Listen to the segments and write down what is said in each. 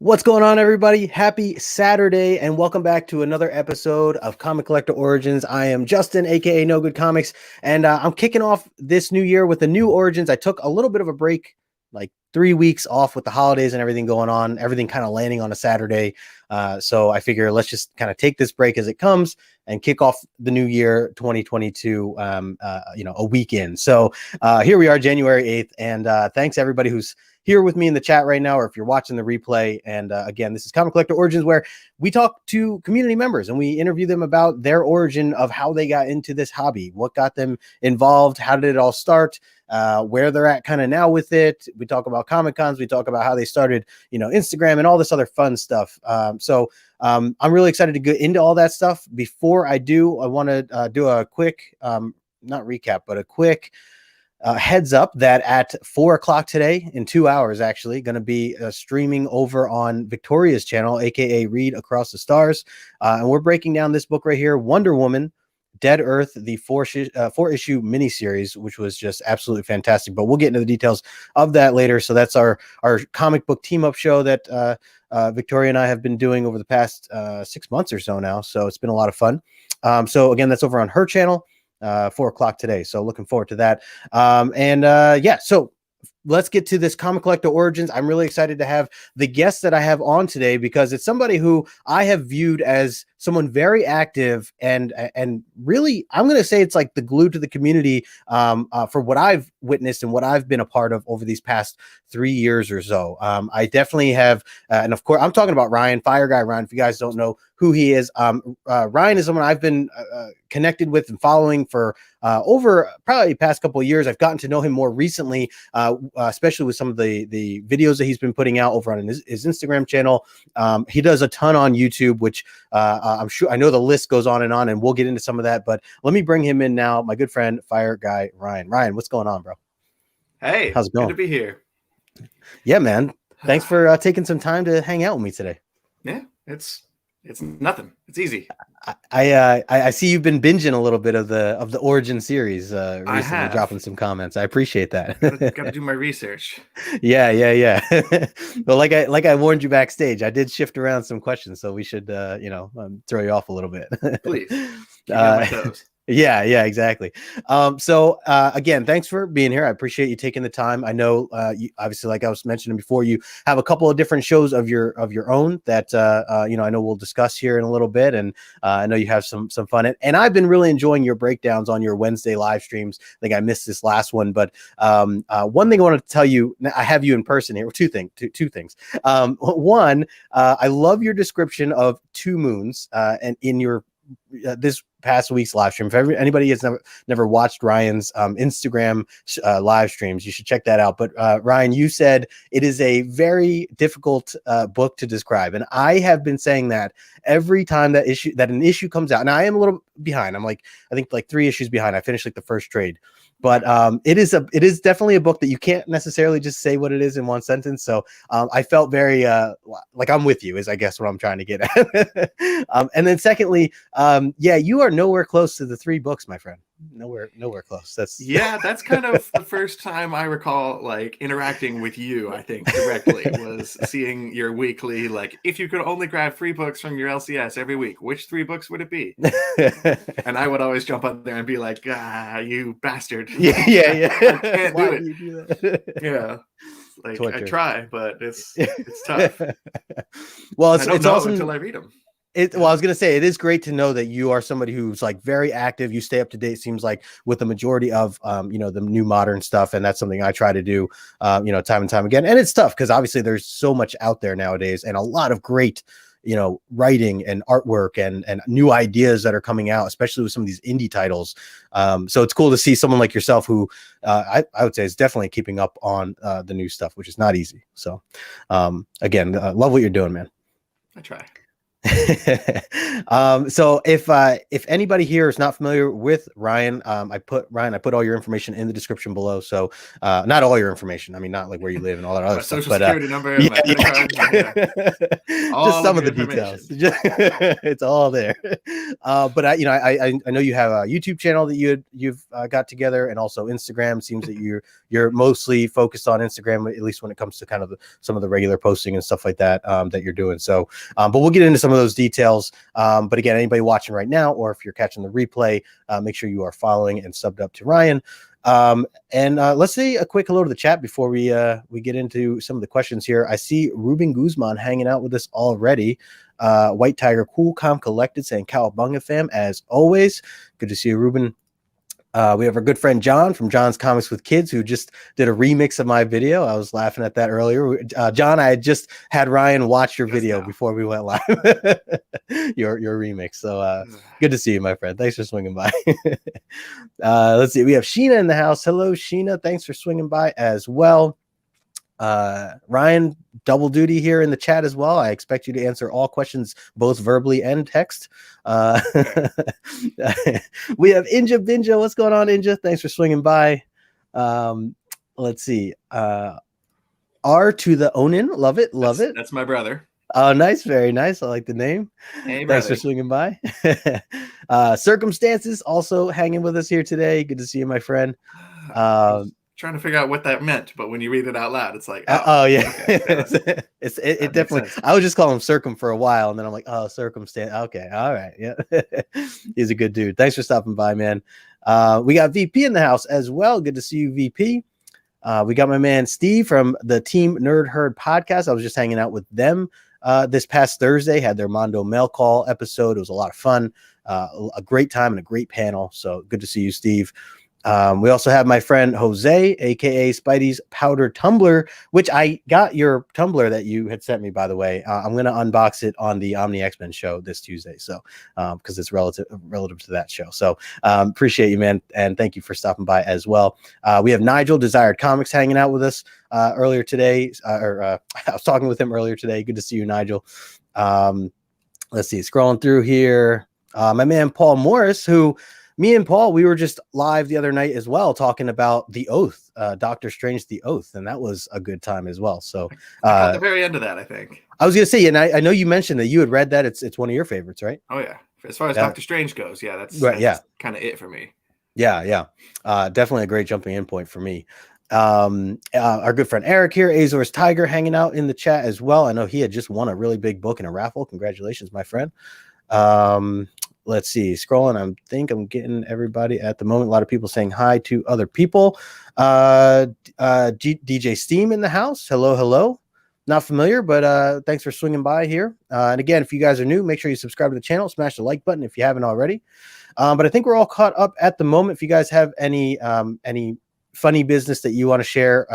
What's going on, everybody? Happy Saturday, and welcome back to another episode of Comic Collector Origins. I am Justin, aka No Good Comics, and I'm kicking off this new year with the new Origins. I took a little bit of a break, like 3 weeks off with the holidays and everything going on, everything kind of landing on a Saturday. So I figure let's just kind of take this break as it comes and kick off the new year 2022, a weekend. So here we are, January 8th, and thanks everybody who's here with me in the chat right now, or if you're watching the replay. And again, this is Comic Collector Origins, where we talk to community members and we interview them about their origin of how they got into this hobby, what got them involved, how did it all start, where they're at kind of now with it. We talk about Comic Cons, we talk about how they started, Instagram and all this other fun stuff. So I'm really excited to get into all that stuff. Before I do, I want to do a quick, not recap, but a quick heads up that at 4 o'clock today, in 2 hours, actually, going to be streaming over on Victoria's channel, aka Read Across the Stars. And we're breaking down this book right here, Wonder Woman, Dead Earth, the four-issue miniseries, which was just absolutely fantastic. But we'll get into the details of that later. So that's our comic book team-up show that Victoria and I have been doing over the past 6 months or so now. So it's been a lot of fun. So again, that's over on her channel. 4 o'clock today, so looking forward to that. So let's get to this Comic Collector Origins. I'm really excited to have the guest that I have on today, because it's somebody who I have viewed as someone very active and really, I'm going to say it's like the glue to the community for what I've witnessed and what I've been a part of over these past 3 years or so. I definitely have, and of course, I'm talking about Ryan, FireGuyRyan. If you guys don't know who he is, Ryan is someone I've been connected with and following for over probably the past couple of years. I've gotten to know him more recently, especially with some of the videos that he's been putting out over on his Instagram channel. He does a ton on YouTube, which I'm sure, I know the list goes on, and we'll get into some of that, but let me bring him in now. My good friend, FireGuyRyan. Ryan, what's going on, bro? Hey, how's it going? Good to be here. Yeah, man. Thanks for taking some time to hang out with me today. Yeah, it's nothing. It's easy. I see you've been binging a little bit of the Origin series recently, dropping some comments. I appreciate that. Gotta do my research. Yeah. Well, like I warned you backstage, I did shift around some questions, so we should throw you off a little bit. Please. Keep me on my toes. Yeah, exactly. Again, thanks for being here. I appreciate you taking the time. I know, you, obviously, like I was mentioning before, you have a couple of different shows of your own that I know we'll discuss here in a little bit, and I know you have some fun. And I've been really enjoying your breakdowns on your Wednesday live streams. I think I missed this last one, but one thing I wanted to tell you, I have you in person here. Two things. One, I love your description of Two Moons, and in your this past week's live stream. If anybody has never watched Ryan's Instagram live streams, you should check that out. But Ryan, you said it is a very difficult book to describe, and I have been saying that every time that an issue comes out. And I am a little behind. I think 3 issues behind. I finished like the first trade. But it is definitely a book that you can't necessarily just say what it is in one sentence. So I felt very like I'm with you, is I guess what I'm trying to get at. And then secondly, you are nowhere close to the 3 books, my friend. Nowhere close. That's kind of the first time I recall like interacting with you, I think, directly, was seeing your weekly, like, if you could only grab 3 books from your LCS every week, which 3 books would it be? And I would always jump up there and be like, you bastard. Yeah. I can't Why do it. do you do that? Yeah. Like, Torture. I try, but it's tough. Well, it's awesome until I read them. Well, I was going to say, it is great to know that you are somebody who's like very active. You stay up to date, seems like, with the majority of, the new modern stuff. And that's something I try to do, time and time again. And it's tough because obviously there's so much out there nowadays, and a lot of great, writing and artwork and new ideas that are coming out, especially with some of these indie titles. So it's cool to see someone like yourself who I would say is definitely keeping up on the new stuff, which is not easy. So again, love what you're doing, man. I try. So if anybody here is not familiar with Ryan, I put all your information in the description below. So not all your information. I mean, not like where you live and all that other My stuff, social but security number and yeah, my credit card. Yeah. just All some of of your the information. details. It's all there. But I know you have a YouTube channel that you've got together, and also Instagram. Seems that you're mostly focused on Instagram, at least when it comes to kind of some of the regular posting and stuff like that that you're doing. So, but we'll get into some of those details. But again, anybody watching right now, or if you're catching the replay, make sure you are following and subbed up to Ryan. And let's say a quick hello to the chat before we get into some of the questions here. I see Ruben Guzman hanging out with us already. White Tiger, cool, calm, collected, saying Cowabunga fam, as always. Good to see you, Ruben. We have our good friend John from John's Comics with Kids, who just did a remix of my video. I was laughing at that earlier. John, I had just had Ryan watch your video before we went live. your remix. So good to see you, my friend. Thanks for swinging by. Let's see. We have Sheena in the house. Hello, Sheena. Thanks for swinging by as well. Ryan, double duty here in the chat as well. I expect you to answer all questions, both verbally and text. We have Inja Binja. What's going on, Inja? Thanks for swinging by. Let's see. R to the Onin. Love it. That's my brother. Oh, nice. Very nice. I like the name. Hey, thanks for swinging by. Circumstances also hanging with us here today. Good to see you, my friend. Trying to figure out what that meant, but when you read it out loud, it's like, oh yeah, okay, it definitely. I would just call him Circum for a while, and then I'm like, oh, Circumstance. Okay, all right, yeah. He's a good dude. Thanks for stopping by, man. We got VP in the house as well. Good to see you, VP. We got my man Steve from the Team Nerd Herd podcast. I was just hanging out with them this past Thursday. Had their Mondo Mail Call episode. It was a lot of fun, a great time, and a great panel. So good to see you, Steve. We also have my friend Jose, aka Spidey's Powder Tumbler, which I got your Tumbler that you had sent me, by the way. I'm going to unbox it on the Omni X-Men show this Tuesday. So, because it's relative to that show. So, appreciate you, man. And thank you for stopping by as well. We have Nigel, Desired Comics, hanging out with us earlier today. I was talking with him earlier today. Good to see you, Nigel. Let's see, scrolling through here. My man, Paul Morris, who me and Paul, we were just live the other night as well, talking about The Oath, Doctor Strange, The Oath, and that was a good time as well. So at the very end of that, I think. I was going to say, and I know you mentioned that you had read that. It's one of your favorites, right? Oh, yeah. As far as Doctor Strange goes, yeah, that's kind of it for me. Yeah. Definitely a great jumping in point for me. Our good friend Eric here, Azor's Tiger, hanging out in the chat as well. I know he had just won a really big book in a raffle. Congratulations, my friend. Let's see, scrolling. I think I'm getting everybody at the moment. A lot of people saying hi to other people. DJ Steam in the house. Hello. Not familiar, but thanks for swinging by here. And again, if you guys are new, make sure you subscribe to the channel. Smash the like button if you haven't already. But I think we're all caught up at the moment. If you guys have any funny business that you want to share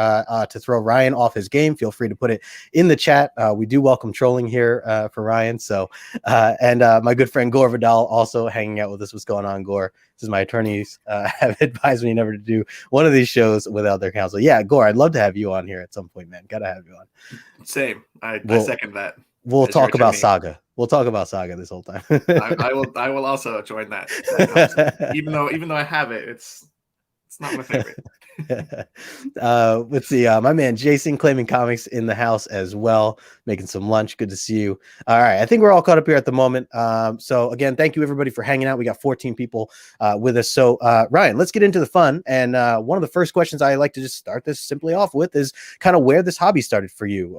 to throw Ryan off his game, feel free to put it in the chat. We do welcome trolling here for Ryan. So, and my good friend Gore Vidal also hanging out with us. What's going on, Gore? This is my attorneys have advised me never to do one of these shows without their counsel. Yeah, Gore, I'd love to have you on here at some point, man. Gotta have you on. Same. I second that. We'll talk about Saga. We'll talk about Saga this whole time. I will also join that even though I have it, it's not my favorite. Let's see. My man Jason claiming comics in the house as well, making some lunch. Good to see you. All right, I think we're all caught up here at the moment. So again, thank you everybody for hanging out. We got 14 people with us. So Ryan, let's get into the fun. And one of the first questions I like to just start this simply off with is kind of where this hobby started for you.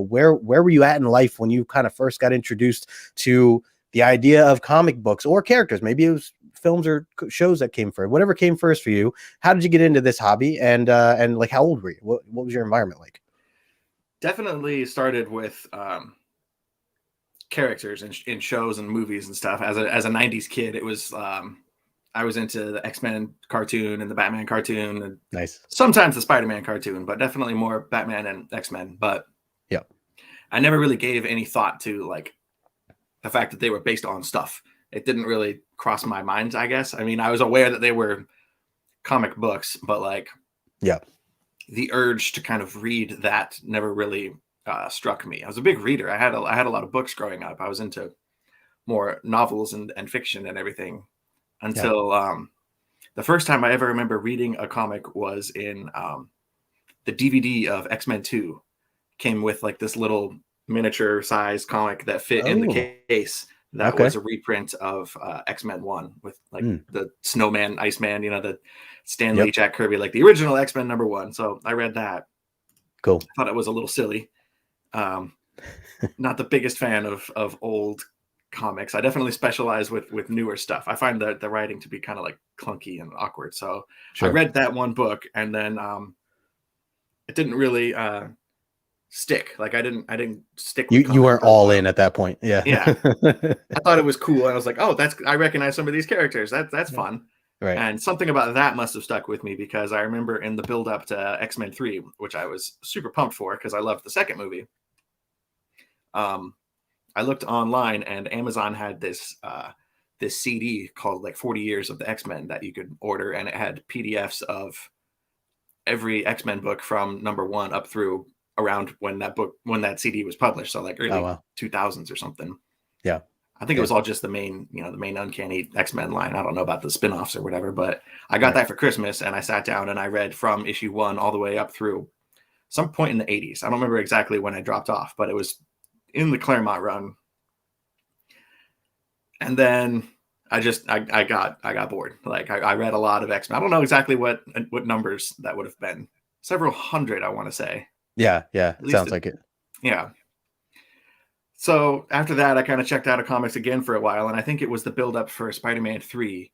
Where were you at in life when you kind of first got introduced to the idea of comic books or characters? Maybe it was films or shows that came first, whatever came first for you. How did you get into this hobby, and like how old were you? What was your environment like? Definitely started with characters in shows and movies and stuff. As a 90s kid, it was I was into the X-Men cartoon and the Batman cartoon, and nice, sometimes the Spider-Man cartoon, but definitely more Batman and X-Men. But yeah, I never really gave any thought to like the fact that they were based on stuff. It didn't really cross my mind, I guess. I mean, I was aware that they were comic books, but like, yeah, the urge to kind of read that never really struck me. I was a big reader. I had a lot of books growing up. I was into more novels and fiction and everything until the first time I ever remember reading a comic was in the DVD of X-Men 2. Came with like this little miniature size comic that fit in the case. That was a reprint of X-Men 1 with like the Snowman, Iceman, the Stan Lee, Jack Kirby, like the original X-Men #1. So I read that. Cool. I thought it was a little silly. Not the biggest fan of old comics. I definitely specialize with newer stuff. I find the writing to be kind of like clunky and awkward. So I read that one book, and then it didn't really stick. Like I didn't stick with you weren't all in at that point. Yeah. I thought it was cool. I was like, oh, I recognize some of these characters. That's fun. Right. And something about that must have stuck with me, because I remember in the build up to X-Men 3, which I was super pumped for because I loved the second movie. I looked online and Amazon had this CD called like 40 Years of the X-Men that you could order, and it had PDFs of every X-Men book from #1 up through around when that CD was published. So like early 2000s or something. Yeah. I think it was all just the main Uncanny X-Men line. I don't know about the spin-offs or whatever, but I got that for Christmas, and I sat down and I read from issue 1 all the way up through some point in the 80s. I don't remember exactly when I dropped off, but it was in the Claremont run. And then I got bored. Like I read a lot of X-Men. I don't know exactly what numbers that would have been. Several hundred, I want to say. Yeah. Sounds like it. Yeah. So after that, I kind of checked out of comics again for a while, and I think it was the build-up for Spider-Man 3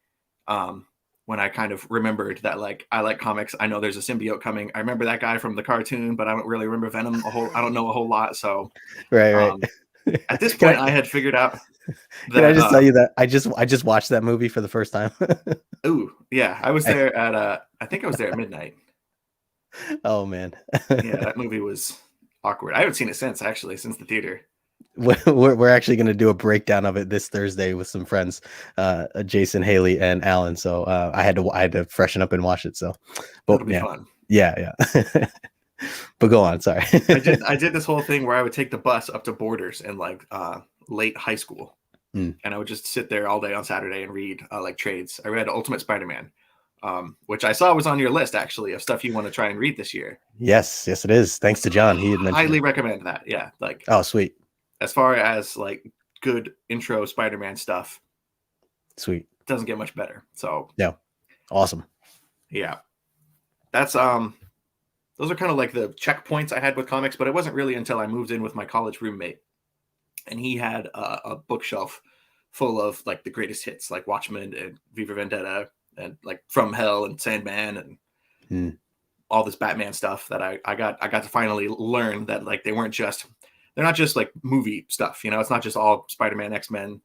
when I kind of remembered that, like, I like comics. I know there's a symbiote coming. I remember that guy from the cartoon, but I don't really remember Venom I don't know a whole lot. So right. At this point, I had figured out that, can I just tell you that I just watched that movie for the first time? Ooh, yeah. I was there I think I was there at midnight. Oh, man. Yeah, that movie was awkward. I haven't seen it since the theater. We're actually going to do a breakdown of it this Thursday with some friends, Jason, Haley, and Alan. So I had to freshen up and watch it. So, but it'll be fun. Yeah. But go on. Sorry. I did this whole thing where I would take the bus up to Borders in like late high school, and I would just sit there all day on Saturday and read like trades. I read Ultimate Spider-Man, which I saw was on your list actually of stuff you want to try and read this year. Yes, it is. Thanks to John. He had mentioned highly recommend that. Yeah, like sweet. As far as like good intro Spider-Man stuff, sweet, doesn't get much better. So yeah, awesome. Yeah, that's those are kind of like the checkpoints I had with comics, but it wasn't really until I moved in with my college roommate, and he had a bookshelf full of like the greatest hits, like Watchmen and V for Vendetta, and like From Hell and Sandman and all this Batman stuff that I got to finally learn that like they're not just like movie stuff, it's not just all Spider-Man, X-Men.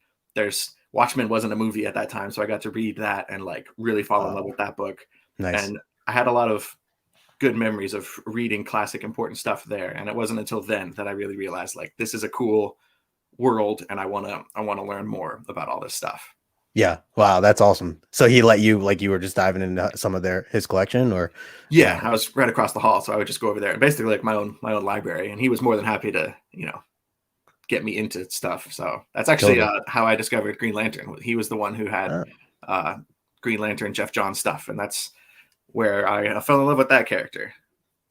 Watchmen wasn't a movie at that time, so I got to read that and like really fall in love with that book. Nice. And I had a lot of good memories of reading classic important stuff there, and it wasn't until then that I really realized like this is a cool world and I want to learn more about all this stuff. Yeah. Wow, that's awesome. So he let you, like, you were just diving into some of his collection, or? Yeah, I was right across the hall, so I would just go over there, basically like my own library, and he was more than happy to, get me into stuff. So that's actually how I discovered Green Lantern. He was the one who had Green Lantern Jeff Johns stuff, and that's where I fell in love with that character.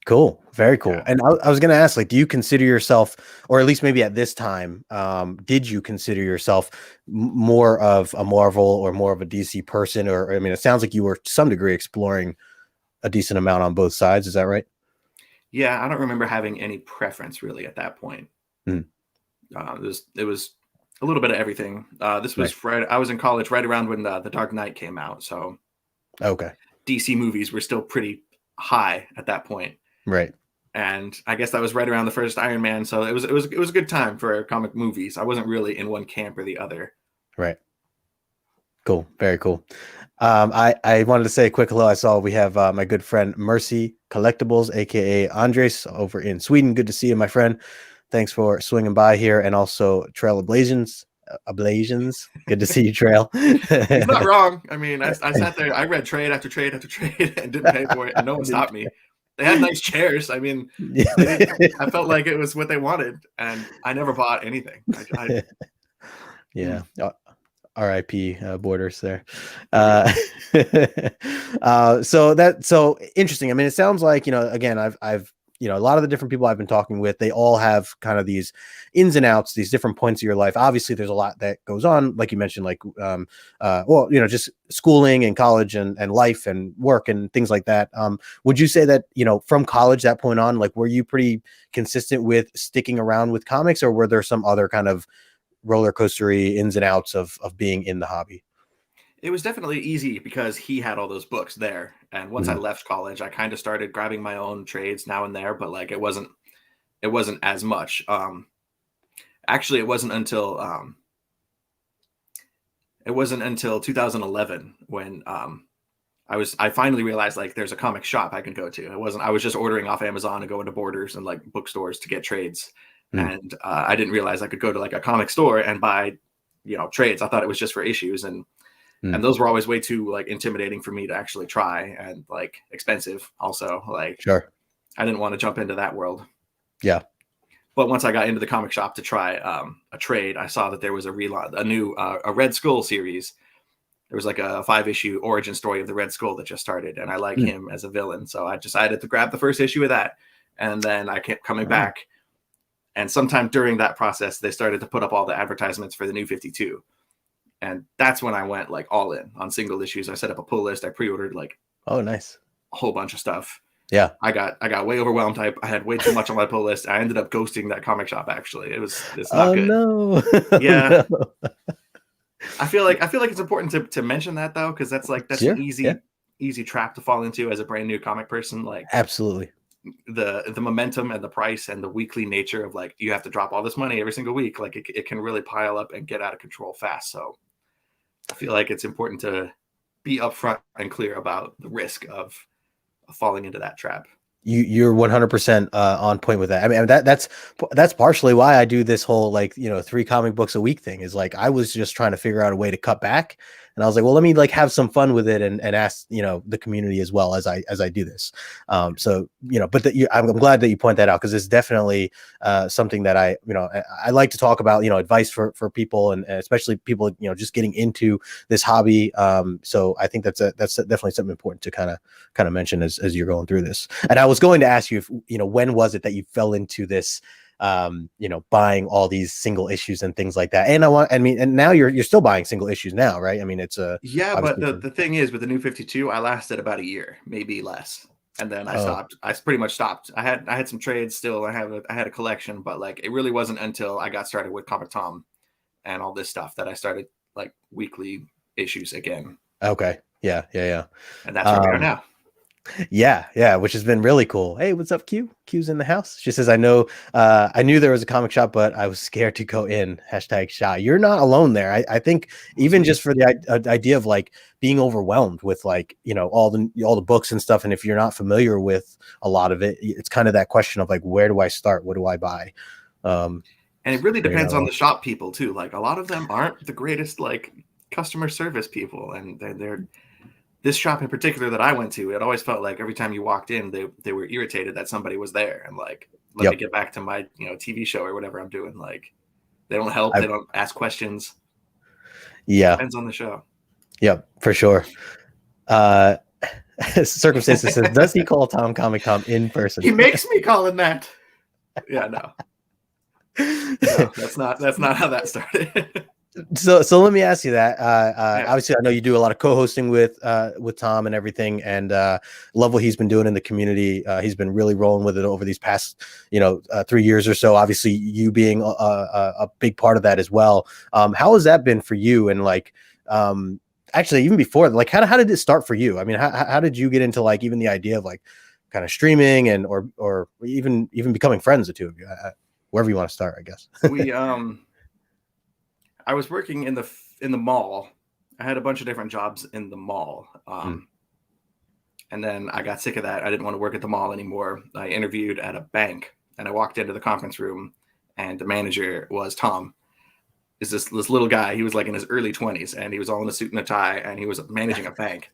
Cool. Very cool. Yeah. And I was going to ask, like, do you consider yourself, or at least maybe at this time, did you consider yourself more of a Marvel or more of a DC person? Or, I mean, it sounds like you were to some degree exploring a decent amount on both sides. Is that right? Yeah. I don't remember having any preference really at that point. It was a little bit of everything. This was I was in college right around when the Dark Knight came out. So okay. DC movies were still pretty high at that point. Right. And I guess that was right around the first Iron Man. So it was a good time for comic movies. I wasn't really in one camp or the other. Right. Cool. Very cool. I wanted to say a quick hello. I saw we have my good friend Mercy Collectibles, aka Andres, over in Sweden. Good to see you, my friend. Thanks for swinging by here. And also Trail Ablations. Good to see you, Trail. He's not wrong. I mean, I sat there, I read trade after trade after trade and didn't pay for it, and no one stopped me. They had nice chairs. I mean, I felt like it was what they wanted, and I never bought anything. Yeah. RIP Borders there. Agreed. So interesting. I mean, it sounds like, again, I've a lot of the different people I've been talking with, they all have kind of these ins and outs, these different points of your life. Obviously, there's a lot that goes on, like you mentioned, like just schooling and college and life and work and things like that. Would you say that, from college, that point on, like, were you pretty consistent with sticking around with comics, or were there some other kind of roller coastery ins and outs of being in the hobby? It was definitely easy because he had all those books there. And once I left college, I kind of started grabbing my own trades now and there, but like it wasn't as much. Actually, it wasn't until 2011 when I finally realized like there's a comic shop I can go to. I was just ordering off Amazon and going to Borders and like bookstores to get trades. And I didn't realize I could go to like a comic store and buy, trades. I thought it was just for issues, and those were always way too like intimidating for me to actually try, and like expensive also. Like, Sure. I didn't want to jump into that world. Yeah. But once I got into the comic shop to try a trade, I saw that there was a new Red Skull series. There was like a 5-issue origin story of the Red Skull that just started, and I like him as a villain, so I decided to grab the first issue of that, and then I kept coming back. And sometime during that process, they started to put up all the advertisements for the New 52. And that's when I went like all in on single issues. I set up a pull list. I pre-ordered like nice, a whole bunch of stuff. Yeah. I got way overwhelmed. I had way too much on my pull list. I ended up ghosting that comic shop. Actually, it's not good. No. Yeah. No. I feel like it's important to mention that though, because that's Sure. an easy trap to fall into as a brand new comic person. Like, Absolutely. the momentum and the price and the weekly nature of like you have to drop all this money every single week, like it can really pile up and get out of control fast. So I feel like it's important to be upfront and clear about the risk of falling into that trap. You're 100% on point with that. I mean, that's partially why I do this whole 3 comic books a week thing. Is like I was just trying to figure out a way to cut back, and I was like, well, let me like have some fun with it and ask the community as well as I do this. So but I'm glad that you point that out, because it's definitely something that I like to talk about. Advice for people, and especially people just getting into this hobby. So I think that's definitely something important to kind of mention as you're going through this. And I was going to ask you if when was it that you fell into this buying all these single issues and things like that. And and now you're still buying single issues now, right? I mean, it's but the thing is, with the New 52, I lasted about a year, maybe less, and then I stopped. I pretty much stopped. I had some trades still. I had a collection, but like it really wasn't until I got started with Comic Tom and all this stuff that I started like weekly issues again. Okay. Yeah. And that's where we are now. Yeah, which has been really cool. Hey, what's up, Q? Q's in the house. She says, I knew there was a comic shop, but I was scared to go in. #shy. You're not alone there. I think even just for the idea of like being overwhelmed with like, all the books and stuff. And if you're not familiar with a lot of it, it's kind of that question of like, where do I start? What do I buy? And it really depends on the shop people too. Like a lot of them aren't the greatest like customer service people, and they're this shop in particular that I went to, it always felt like every time you walked in, they were irritated that somebody was there and like, let me get back to my, TV show or whatever I'm doing. Like they don't help. They don't ask questions. Yeah. Depends on the show. Yep, for sure. Circumstances says, does he call Tom Comic Tom in person? He makes me call him that. Yeah, no, that's not how that started. So let me ask you that. Obviously, I know you do a lot of co-hosting with Tom and everything, and love what he's been doing in the community. He's been really rolling with it over these past 3 years or so. Obviously, you being a big part of that as well. How has that been for you? And like, actually, even before, like, how did it start for you? I mean, how did you get into like even the idea of like kind of streaming and or even becoming friends, the two of you? Wherever you want to start, I guess. I was working in the mall. I had a bunch of different jobs in the mall. And then I got sick of that. I didn't want to work at the mall anymore. I interviewed at a bank, and I walked into the conference room, and the manager was Tom. Is this little guy. He was like in his early 20s, and he was all in a suit and a tie, and he was managing a bank.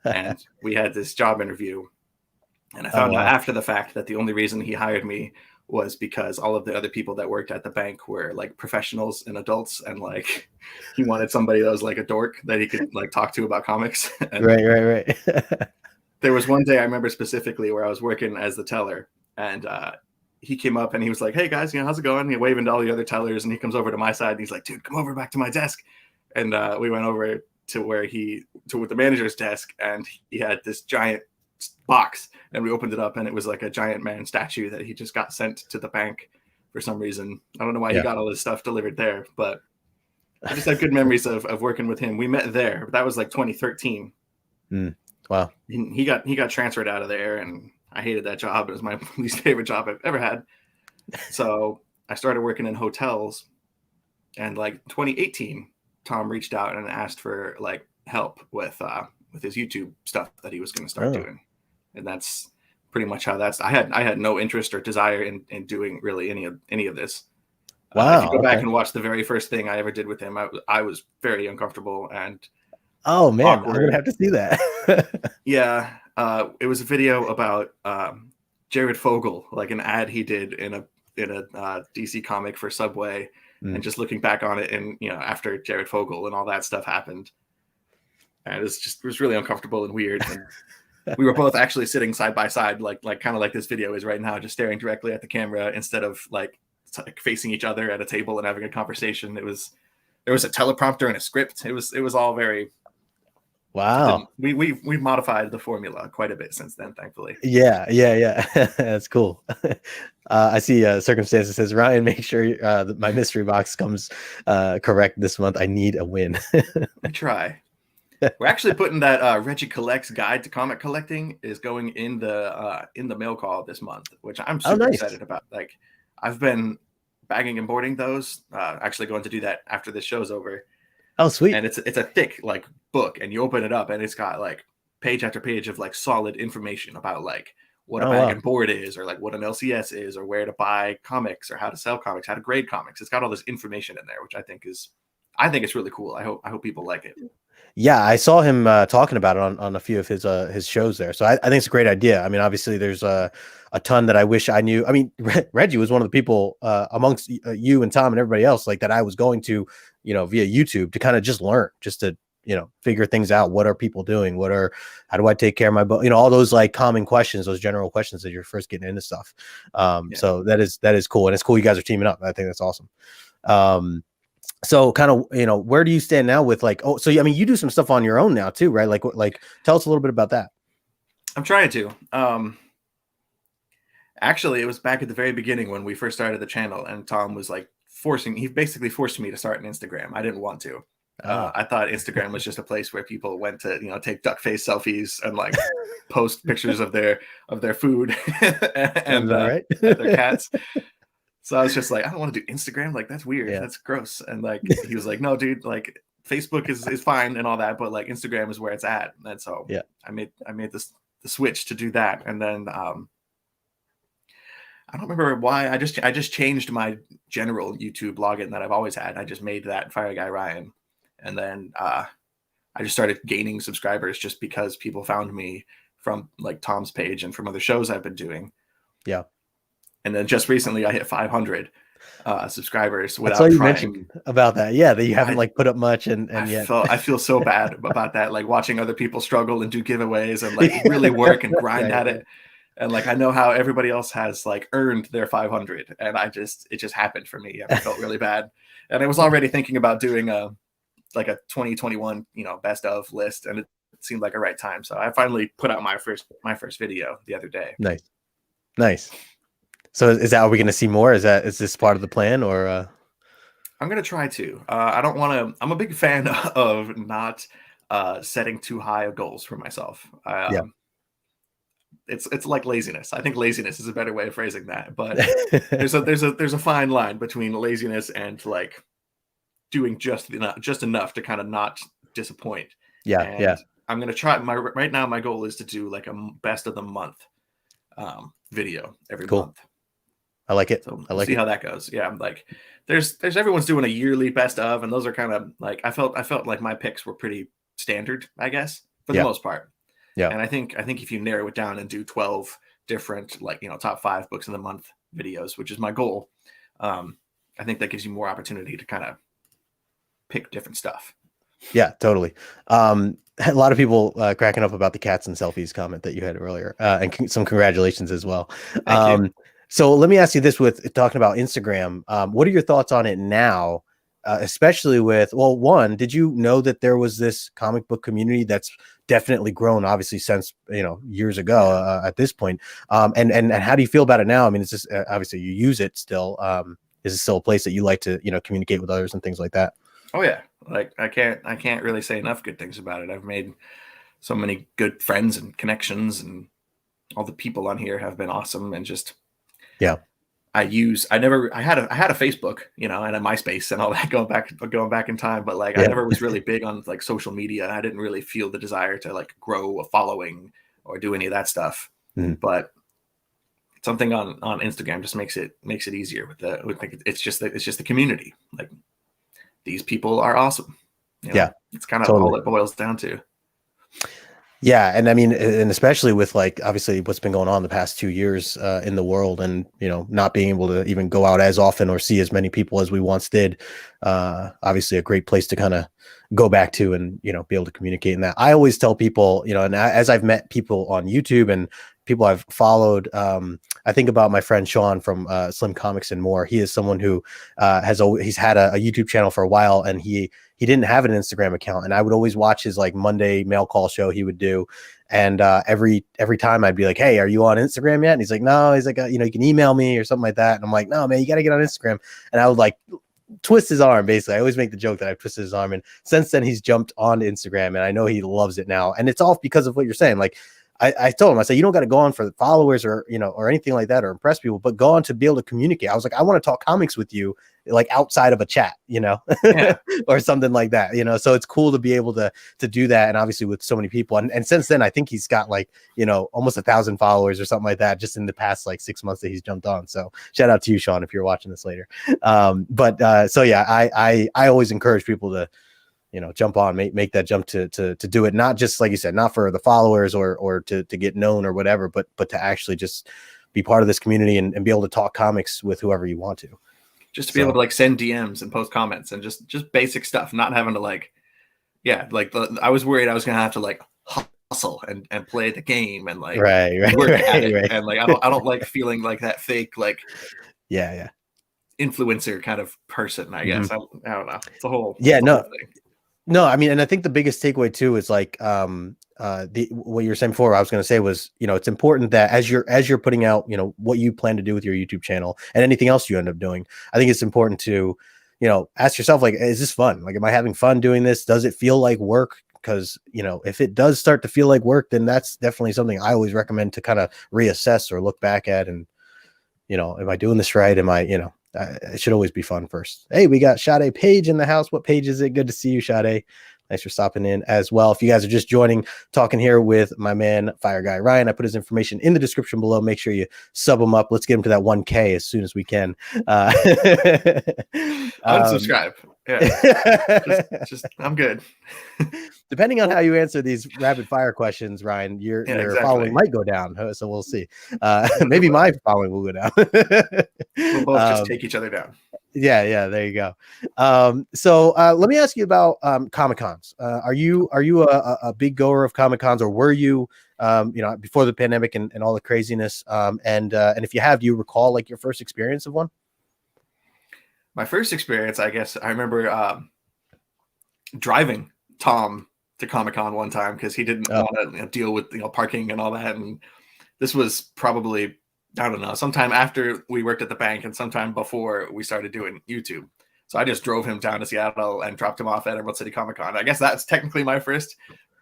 And we had this job interview, and I found out after the fact that the only reason he hired me was because all of the other people that worked at the bank were like professionals and adults, and like he wanted somebody that was like a dork that he could like talk to about comics. And Right. there was one day I remember specifically where I was working as the teller, and he came up and he was like, "Hey guys, how's it going?" He waving to all the other tellers, and he comes over to my side and he's like, "Dude, come over back to my desk." And we went over to the manager's desk, and he had this giant box, and we opened it up, and it was like a giant man statue that he just got sent to the bank for some reason. I don't know why he got all his stuff delivered there, but I just had good memories of working with him. We met there. That was like 2013. Wow. He got transferred out of there, and I hated that job. It was my least favorite job I've ever had. So I started working in hotels, and like 2018, Tom reached out and asked for like help with his YouTube stuff that he was going to start doing. And that's pretty much how I had no interest or desire in doing really any of this. Wow. If you go back and watch the very first thing I ever did with him, I was very uncomfortable and man, awkward. I'm gonna have to see that. Yeah, it was a video about Jared Fogle, like an ad he did in a DC comic for Subway, and just looking back on it, and after Jared Fogle and all that stuff happened, and it was really uncomfortable and weird. And we were both actually sitting side by side, like kind of like this video is right now, just staring directly at the camera instead of like facing each other at a table and having a conversation. There was a teleprompter and a script. It was all very wow. We've modified the formula quite a bit since then, thankfully. Yeah. That's cool. I see circumstances says, Ryan, make sure that my mystery box comes correct this month. I need a win. I try. We're actually putting that Reggie Collects Guide to Comic Collecting is going in the mail call this month, which I'm super excited about. Like, I've been bagging and boarding those. Actually going to do that after this show's over. Oh, sweet. And it's a thick like book, and you open it up and it's got like page after page of like solid information about like what a bag and board is, or like what an LCS is, or where to buy comics, or how to sell comics, how to grade comics. It's got all this information in there, which I think it's really cool. I hope people like it. Yeah, I saw him talking about it on a few of his shows there. So I think it's a great idea. I mean, obviously there's a ton that I wish I knew. I mean, Reggie was one of the people amongst you and Tom and everybody else like that I was going to, via YouTube to kind of just learn, just to, figure things out. What are people doing? How do I take care of my book? All those like common questions, those general questions that you're first getting into stuff. So that is cool. And it's cool you guys are teaming up. I think that's awesome. So kind of, where do you stand now with like, you do some stuff on your own now too, right? Like tell us a little bit about that. I'm trying to. Actually, it was back at the very beginning when we first started the channel, and Tom was like he basically forced me to start an Instagram. I didn't want to. I thought Instagram was just a place where people went to, take duck face selfies and like post pictures of their food and their cats. So I was just like, I don't want to do Instagram. Like, that's weird. Yeah. That's gross. And like, he was like, no, dude, like Facebook is fine and all that, but like Instagram is where it's at. And so I made the switch to do that. And then I don't remember why. I just changed my general YouTube login that I've always had. I just made that FireGuyRyan. And then I just started gaining subscribers just because people found me from like Tom's page and from other shows I've been doing. Yeah. And then just recently I hit 500 subscribers without trying. Mentioned about that. Yeah, that you haven't like put up much and yet. I feel so bad about that. Like watching other people struggle and do giveaways and like really work and grind at it. And like, I know how everybody else has like earned their 500, and it just happened for me. I felt really bad. And I was already thinking about doing a 2021, best of list, and it seemed like a right time. So I finally put out my first video the other day. Nice. So are we going to see more? Is this part of the plan, or? I'm going to try to. I don't want to. I'm a big fan of not setting too high of goals for myself. It's like laziness. I think laziness is a better way of phrasing that. But there's a fine line between laziness and like doing just enough to kind of not disappoint. Yeah. I'm going to try. Right now my goal is to do like a best of the month video every month. I like it. So we'll see how that goes. Yeah, I'm like, there's everyone's doing a yearly best of, and those are kind of like I felt like my picks were pretty standard, I guess, for the most part. Yeah. And I think if you narrow it down and do 12 different like top 5 books in the month, videos, which is my goal. I think that gives you more opportunity to kind of pick different stuff. Yeah, totally. A lot of people cracking up about the cats and selfies comment that you had earlier, and some congratulations as well. Thank you. So let me ask you this: with talking about Instagram, what are your thoughts on it now? Especially with, well, one, did you know that there was this comic book community that's definitely grown, obviously, since years ago at this point? And how do you feel about it now? I mean, it's just obviously you use it still. Is it still a place that you like to communicate with others and things like that? Oh yeah, like I can't really say enough good things about it. I've made so many good friends and connections, and all the people on here have been awesome. And just Yeah. I had a Facebook, and a MySpace and all that going back in time, but like I never was really big on like social media. I didn't really feel the desire to like grow a following or do any of that stuff. But something on Instagram just makes it easier it's just the community. Like, these people are awesome. Yeah, it's kind of totally all it boils down to. Yeah, and I mean, and especially with like obviously what's been going on the past 2 years in the world, and not being able to even go out as often or see as many people as we once did. Obviously, a great place to kind of go back to and be able to communicate in that. I always tell people, and as I've met people on YouTube and people I've followed, I think about my friend Sean from Slim Comics and More. He is someone who he's had a YouTube channel for a while, and he didn't have an Instagram account, and I would always watch his like Monday mail call show he would do. And every time I'd be like, "Hey, are you on Instagram yet?" And he's like, "No." He's like, "You can email me or something like that." And I'm like, "No, man, you got to get on Instagram." And I would like twist his arm. Basically, I always make the joke that I've twisted his arm, and since then he's jumped on Instagram, and I know he loves it now. And it's all because of what you're saying. Like, I told him, I said, you don't got to go on for the followers or or anything like that or impress people, but go on to be able to communicate. I was like, I want to talk comics with you, like outside of a chat, or something like that, so it's cool to be able to do that. And obviously with so many people, and since then I think he's got like almost 1,000 followers or something like that just in the past like 6 months that he's jumped on. So shout out to you, Sean, if you're watching this later. So yeah, I always encourage people to jump on, make that jump to do it. Not just like you said, not for the followers or to get known or whatever, but to actually just be part of this community and be able to talk comics with whoever you want to. Just to be able to like send DMs and post comments and just basic stuff, not having to I was worried I was going to have to like hustle and play the game and like work at it. And like, I don't like feeling like that fake, like, influencer kind of person, I guess. I don't know. It's a whole whole thing. No, I mean, and I think the biggest takeaway too is like what you were saying before. I was going to say was it's important that as you're putting out what you plan to do with your YouTube channel and anything else you end up doing, I think it's important to ask yourself, like, is this fun? Like, am I having fun doing this? Does it feel like work? Because if it does start to feel like work, then that's definitely something I always recommend to kind of reassess or look back at. And am I doing this right? Am I it should always be fun first. Hey, we got Sade Page in the house. What page is it? Good to see you, Sade. Thanks for stopping in as well. If you guys are just joining, talking here with my man, Fire Guy Ryan, I put his information in the description below. Make sure you sub him up. Let's get him to that 1K as soon as we can. Unsubscribe. Yeah. just I'm good. Depending on how you answer these rapid fire questions, Ryan, your following might go down. So we'll see. Maybe my following will go down. We'll both just take each other down. Yeah, there you go. So let me ask you about Comic Cons. Are you a big goer of Comic Cons, or were you before the pandemic and all the craziness? And if you have, do you recall like your first experience of one? My first experience, I guess I remember driving Tom to Comic Con one time because he didn't want to deal with parking and all that. And this was probably, I don't know, sometime after we worked at the bank and sometime before we started doing YouTube. So I just drove him down to Seattle and dropped him off at Emerald City Comic Con. I guess that's technically my first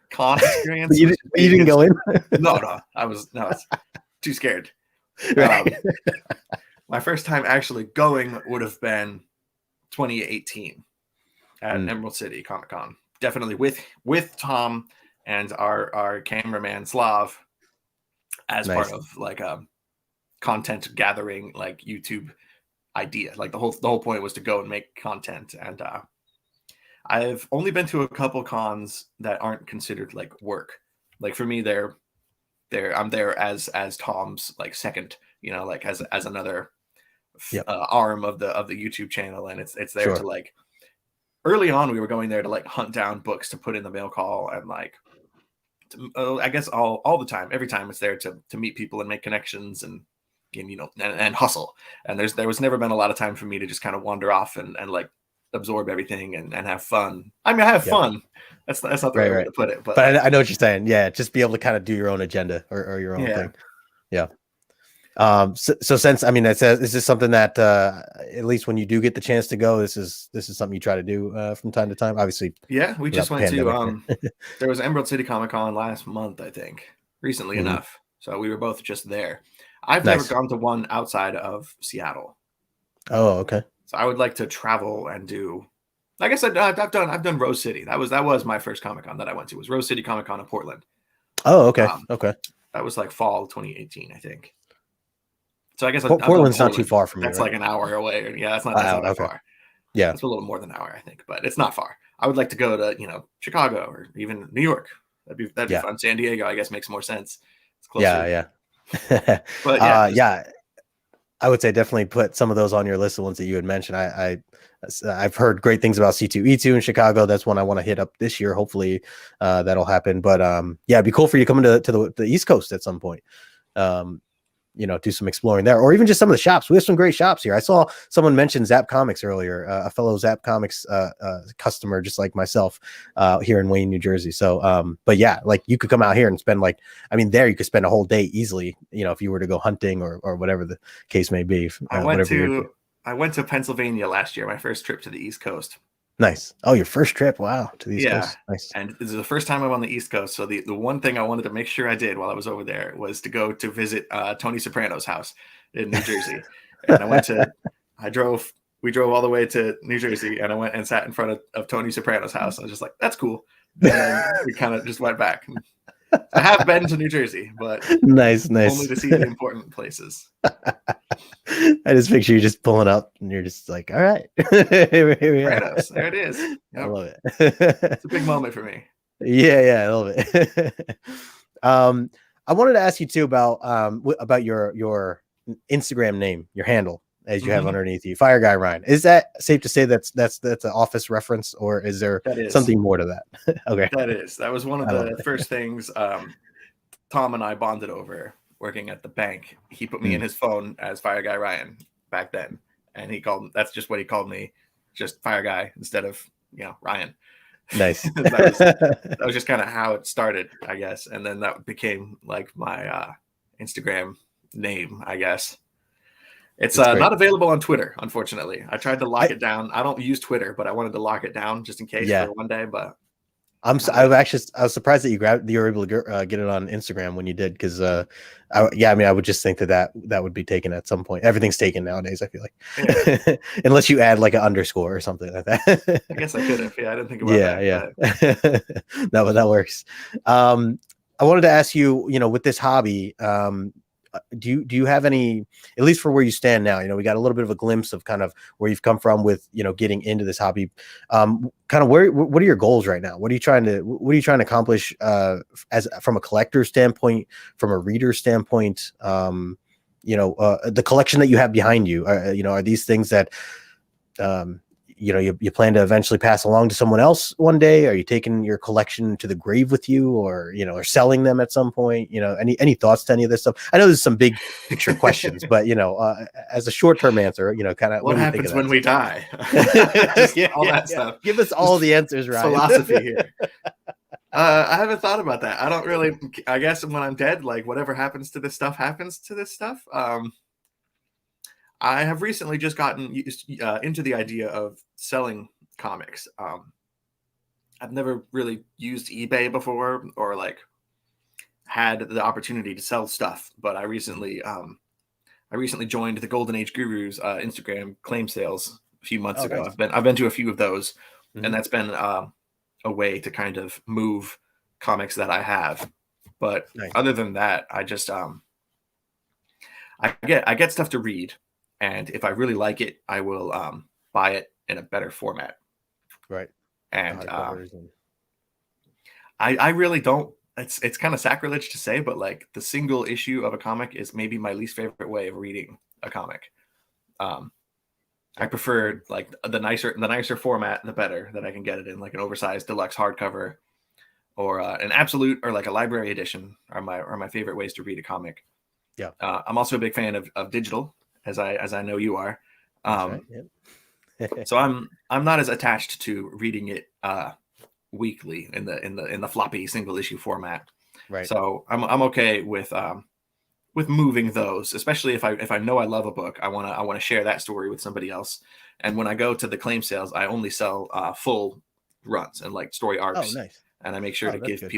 con experience. you didn't go in? No, I was too scared. My first time actually going would have been 2018 at Emerald City Comic Con. Definitely with Tom and our cameraman Slav as part of like a content gathering, like YouTube idea. Like the whole point was to go and make content. And I've only been to a couple cons that aren't considered like work. Like for me, I'm there as Tom's like second, like as another Yep. arm of the YouTube channel, and it's there Sure. to like. Early on, we were going there to like hunt down books to put in the mail call, and like, I guess all the time, every time it's there to meet people and make connections and and hustle. And there was never been a lot of time for me to just kind of wander off and like absorb everything and have fun. I mean, I have fun. That's not the right way to put it, but like, I know what you're saying. Yeah, just be able to kind of do your own agenda or your own thing. Yeah. So since, I mean, is this something that at least when you do get the chance to go, this is something you try to do from time to time? Obviously, yeah, we just went to there was Emerald City Comic Con last month, I think, recently enough. So we were both just there. I've never gone to one outside of Seattle. Oh, okay. So I would like to travel and do. Like I said, I've done Rose City. That was my first Comic Con that I went to. Was Rose City Comic Con in Portland. Oh, okay. Okay. That was like fall 2018, I think. So I guess Portland's not too far from me. That's like an hour away. Yeah, that's not that far. Yeah, it's a little more than an hour, I think, but it's not far. I would like to go to Chicago or even New York. That'd be fun. San Diego, I guess, makes more sense. It's closer. Yeah. But yeah, I would say definitely put some of those on your list. The ones that you had mentioned. I've heard great things about C2E2 in Chicago. That's one I want to hit up this year. Hopefully that'll happen. But yeah, it'd be cool for you coming to the East Coast at some point. Do some exploring there, or even just some of the shops. We have some great shops here. I saw someone mention Zap Comics earlier, a fellow Zap Comics customer, just like myself, here in Wayne, New Jersey. So, but yeah, like you could come out here and spend there you could spend a whole day easily, if you were to go hunting or whatever the case may be. I went to Pennsylvania last year, my first trip to the East Coast. Nice. Oh, your first trip. Wow. To the East Coast. Nice. And this is the first time I'm on the East Coast. So the one thing I wanted to make sure I did while I was over there was to go to visit Tony Soprano's house in New Jersey. And we drove all the way to New Jersey, and I went and sat in front of Tony Soprano's house. I was just like, that's cool. And then we kind of just went back. I have been to New Jersey, but nice. Only to see the important places. I just picture you just pulling up, and you're just like, "All right, here we are." There it is. Yep. I love it. It's a big moment for me. Yeah, I love it. I wanted to ask you too about your Instagram name, your handle, as you have underneath you, FireGuyRyan. Is that safe to say that's an office reference, or is there something more to that? Okay, that was one of the first things Tom and I bonded over working at the bank. He put me in his phone as FireGuyRyan back then, and that's just what he called me, just Fire Guy instead of Ryan. Nice. that was just kind of how it started, I guess, and then that became like my Instagram name, I guess. It's not available on Twitter, unfortunately. I tried to lock it down. I don't use Twitter, but I wanted to lock it down just in case for one day. But I was surprised that you were able to get it on Instagram when you did, because I would just think that would be taken at some point. Everything's taken nowadays, I feel like, unless you add like an underscore or something like that. I guess I could have. Yeah, I didn't think about that. Yeah. No, but that works. I wanted to ask you, with this hobby, do you have any, at least for where you stand now, we got a little bit of a glimpse of kind of where you've come from with, getting into this hobby. Kind of what are your goals right now? What are you trying to accomplish, as from a collector standpoint, from a reader standpoint? The collection that you have behind you, are these things that, you plan to eventually pass along to someone else one day? Are you taking your collection to the grave with you, or or selling them at some point? Any thoughts to any of this stuff? I know there's some big picture questions, but as a short-term answer, kind of what happens when we die? All that stuff. Give us all the answers, right? Philosophy here. I haven't thought about that. I don't really. I guess when I'm dead, like whatever happens to this stuff happens to this stuff. I have recently just gotten into the idea of selling comics. I've never really used eBay before, or like had the opportunity to sell stuff, but I recently joined the Golden Age Gurus Instagram claim sales a few months ago. Nice. I've been to a few of those, and that's been a way to kind of move comics that I have. But other than that, I just I get stuff to read. And if I really like it, I will buy it in a better format. Right. And I really don't. It's kind of sacrilege to say, but like the single issue of a comic is maybe my least favorite way of reading a comic. I prefer like the nicer format, the better that I can get it in, like an oversized deluxe hardcover or an absolute or like a library edition are my favorite ways to read a comic. Yeah. I'm also a big fan of digital, as I know you are. That's right. So I'm not as attached to reading it weekly in the floppy single issue format. Right. So I'm okay with moving those, especially if I know I love a book. I want to share that story with somebody else. And when I go to the claim sales, I only sell full runs and like story arcs. Oh, nice. And I make sure to that's give good.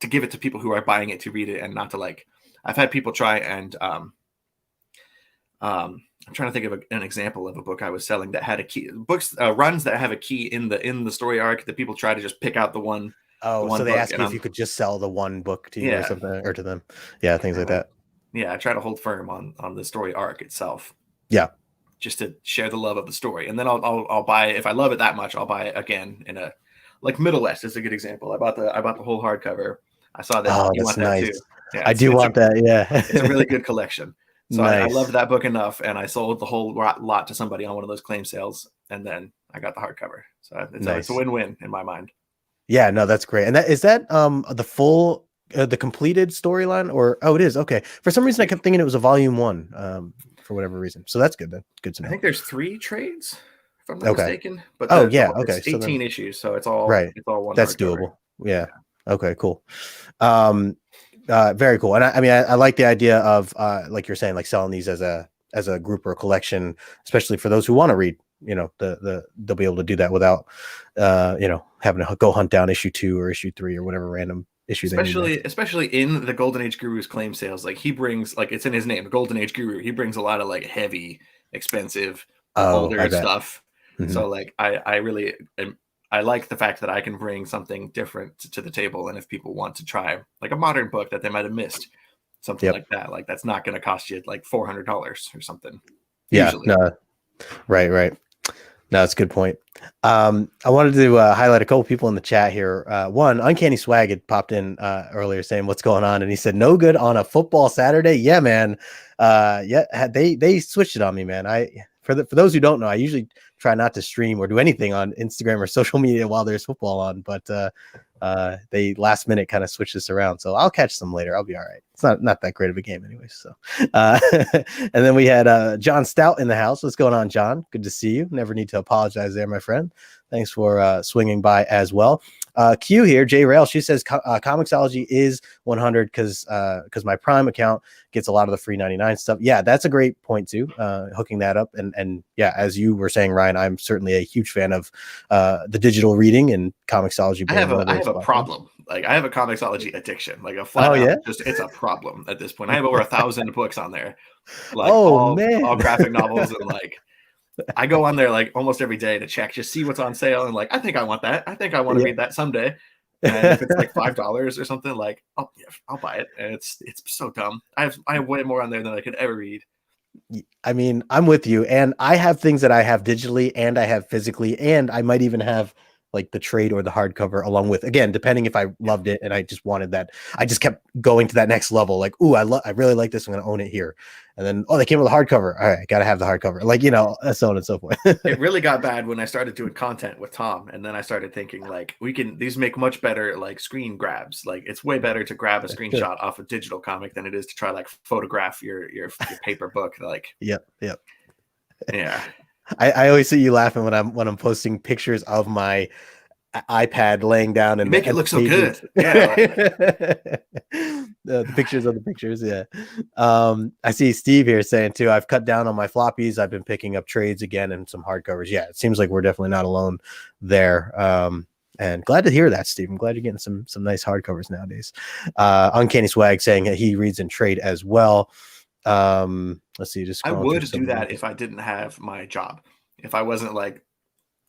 give it to people who are buying it to read it, and not to like. I've had people try and I'm trying to think of an example of a book I was selling that had a key runs that have a key in the story arc that people try to just pick out the one. Oh, the one so they book, ask you if you could just sell the one book to you or Yeah. something, or to them. Yeah, things like that. Yeah, I try to hold firm on the story arc itself. Yeah. Just to share the love of the story, and then I'll buy it if I love it that much. I'll buy it again in a like Middle West is a good example. I bought the whole hardcover. I saw that you that's want that nice. too. Yeah, I do want that. Yeah. It's a really good collection. So I Nice. loved that book enough, and I sold the whole lot to somebody on one of those claim sales, and then I got the hardcover. So it's a win-win in my mind. Yeah, no, that's great. And is that the full the completed storyline, or it is okay. For some reason, I kept thinking it was a volume 1 for whatever reason. So that's good. Then good to know. I think there's 3 trades, if I'm not mistaken. But okay. It's 18 issues, so it's all right. It's all one. That's hardcover. doable. Yeah. Okay. Cool. Very cool. And I mean, I like the idea of like you're saying, like selling these as a group or a collection, especially for those who want to read. You know, they'll be able to do that without having to go hunt down issue 2 or issue 3 or whatever random issue. Especially in the Golden Age Guru's claim sales, like he brings, like it's in his name, the Golden Age Guru. He brings a lot of like heavy, expensive, older stuff. Mm-hmm. So like I really I like the fact that I can bring something different to the table, and if people want to try like a modern book that they might have missed, something like that, like that's not going to cost you like $400 or something. Yeah, usually. No, right. No, that's a good point. I wanted to highlight a couple people in the chat here. One, Uncanny Swag had popped in earlier saying what's going on, and he said no good on a football Saturday. Yeah, man. They switched it on me, man. For those who don't know, I usually try not to stream or do anything on Instagram or social media while there's football on, but they last minute kind of switched this around. So I'll catch them later. I'll be all right. It's not that great of a game anyway. So, and then we had John Stout in the house. What's going on, John? Good to see you. Never need to apologize there, my friend. Thanks for swinging by as well. Q here, J Rail. She says Comixology is 100 because my Prime account gets a lot of the free 99 stuff. Yeah, that's a great point too. Hooking that up, and yeah, as you were saying, Ryan, I'm certainly a huge fan of the digital reading and Comixology. I have a problem. Like I have a Comixology addiction. Like a flat it's a problem at this point. I have over 1,000 books on there. Like all graphic novels, and like I go on there like almost every day to check, just see what's on sale, and like I think I want that. I think I want to read that someday. And if it's like $5 or something, like I'll buy it. And it's so dumb. I have way more on there than I could ever read. I mean, I'm with you, and I have things that I have digitally and I have physically, and I might even have like the trade or the hardcover along with, again, depending if I loved it and I just wanted that. I just kept going to that next level. Like, ooh, I really like this. I'm going to own it here. And then, they came with a hardcover. All right, got to have the hardcover. Like, so on and so forth. It really got bad when I started doing content with Tom. And then I started thinking like, these make much better like screen grabs. Like it's way better to grab a screenshot off a digital comic than it is to try like photograph your paper book. Like, Yep. Yeah. I always see you laughing when I'm posting pictures of my iPad laying down and make it look so good. Yeah. The pictures of the pictures. Yeah. I see Steve here saying too, I've cut down on my floppies. I've been picking up trades again and some hardcovers. Yeah. It seems like we're definitely not alone there. And glad to hear that, Steve. I'm glad you're getting some nice hardcovers nowadays. Uncanny Swag saying that he reads in trade as well. Let's see. Just I would do that if I didn't have my job. If I wasn't like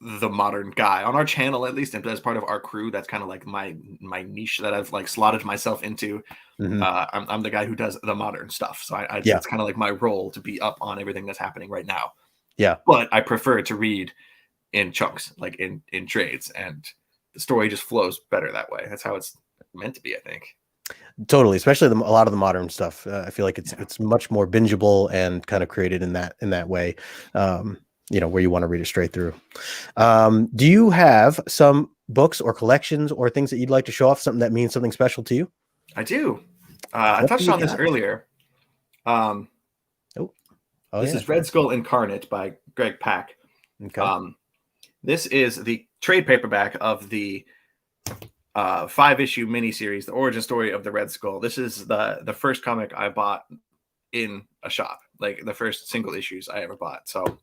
the modern guy on our channel, at least as part of our crew, that's kind of like my niche that I've like slotted myself into. Mm-hmm. I'm the guy who does the modern stuff, so it's kind of like my role to be up on everything that's happening right now. Yeah, but I prefer to read in chunks, like in trades, and the story just flows better that way. That's how it's meant to be, I think. Totally, especially a lot of the modern stuff. I feel like it's much more bingeable and kind of created in that way. Where you want to read it straight through. Do you have some books or collections or things that you'd like to show off? Something that means something special to you? I do. I What do touched you on this got? earlier. This Yeah. is Red Skull Incarnate by Greg Pak. Okay. This is the trade paperback of the 5-issue miniseries, The Origin Story of the Red Skull. This is the first comic I bought in a shop, like the first single issues I ever bought. So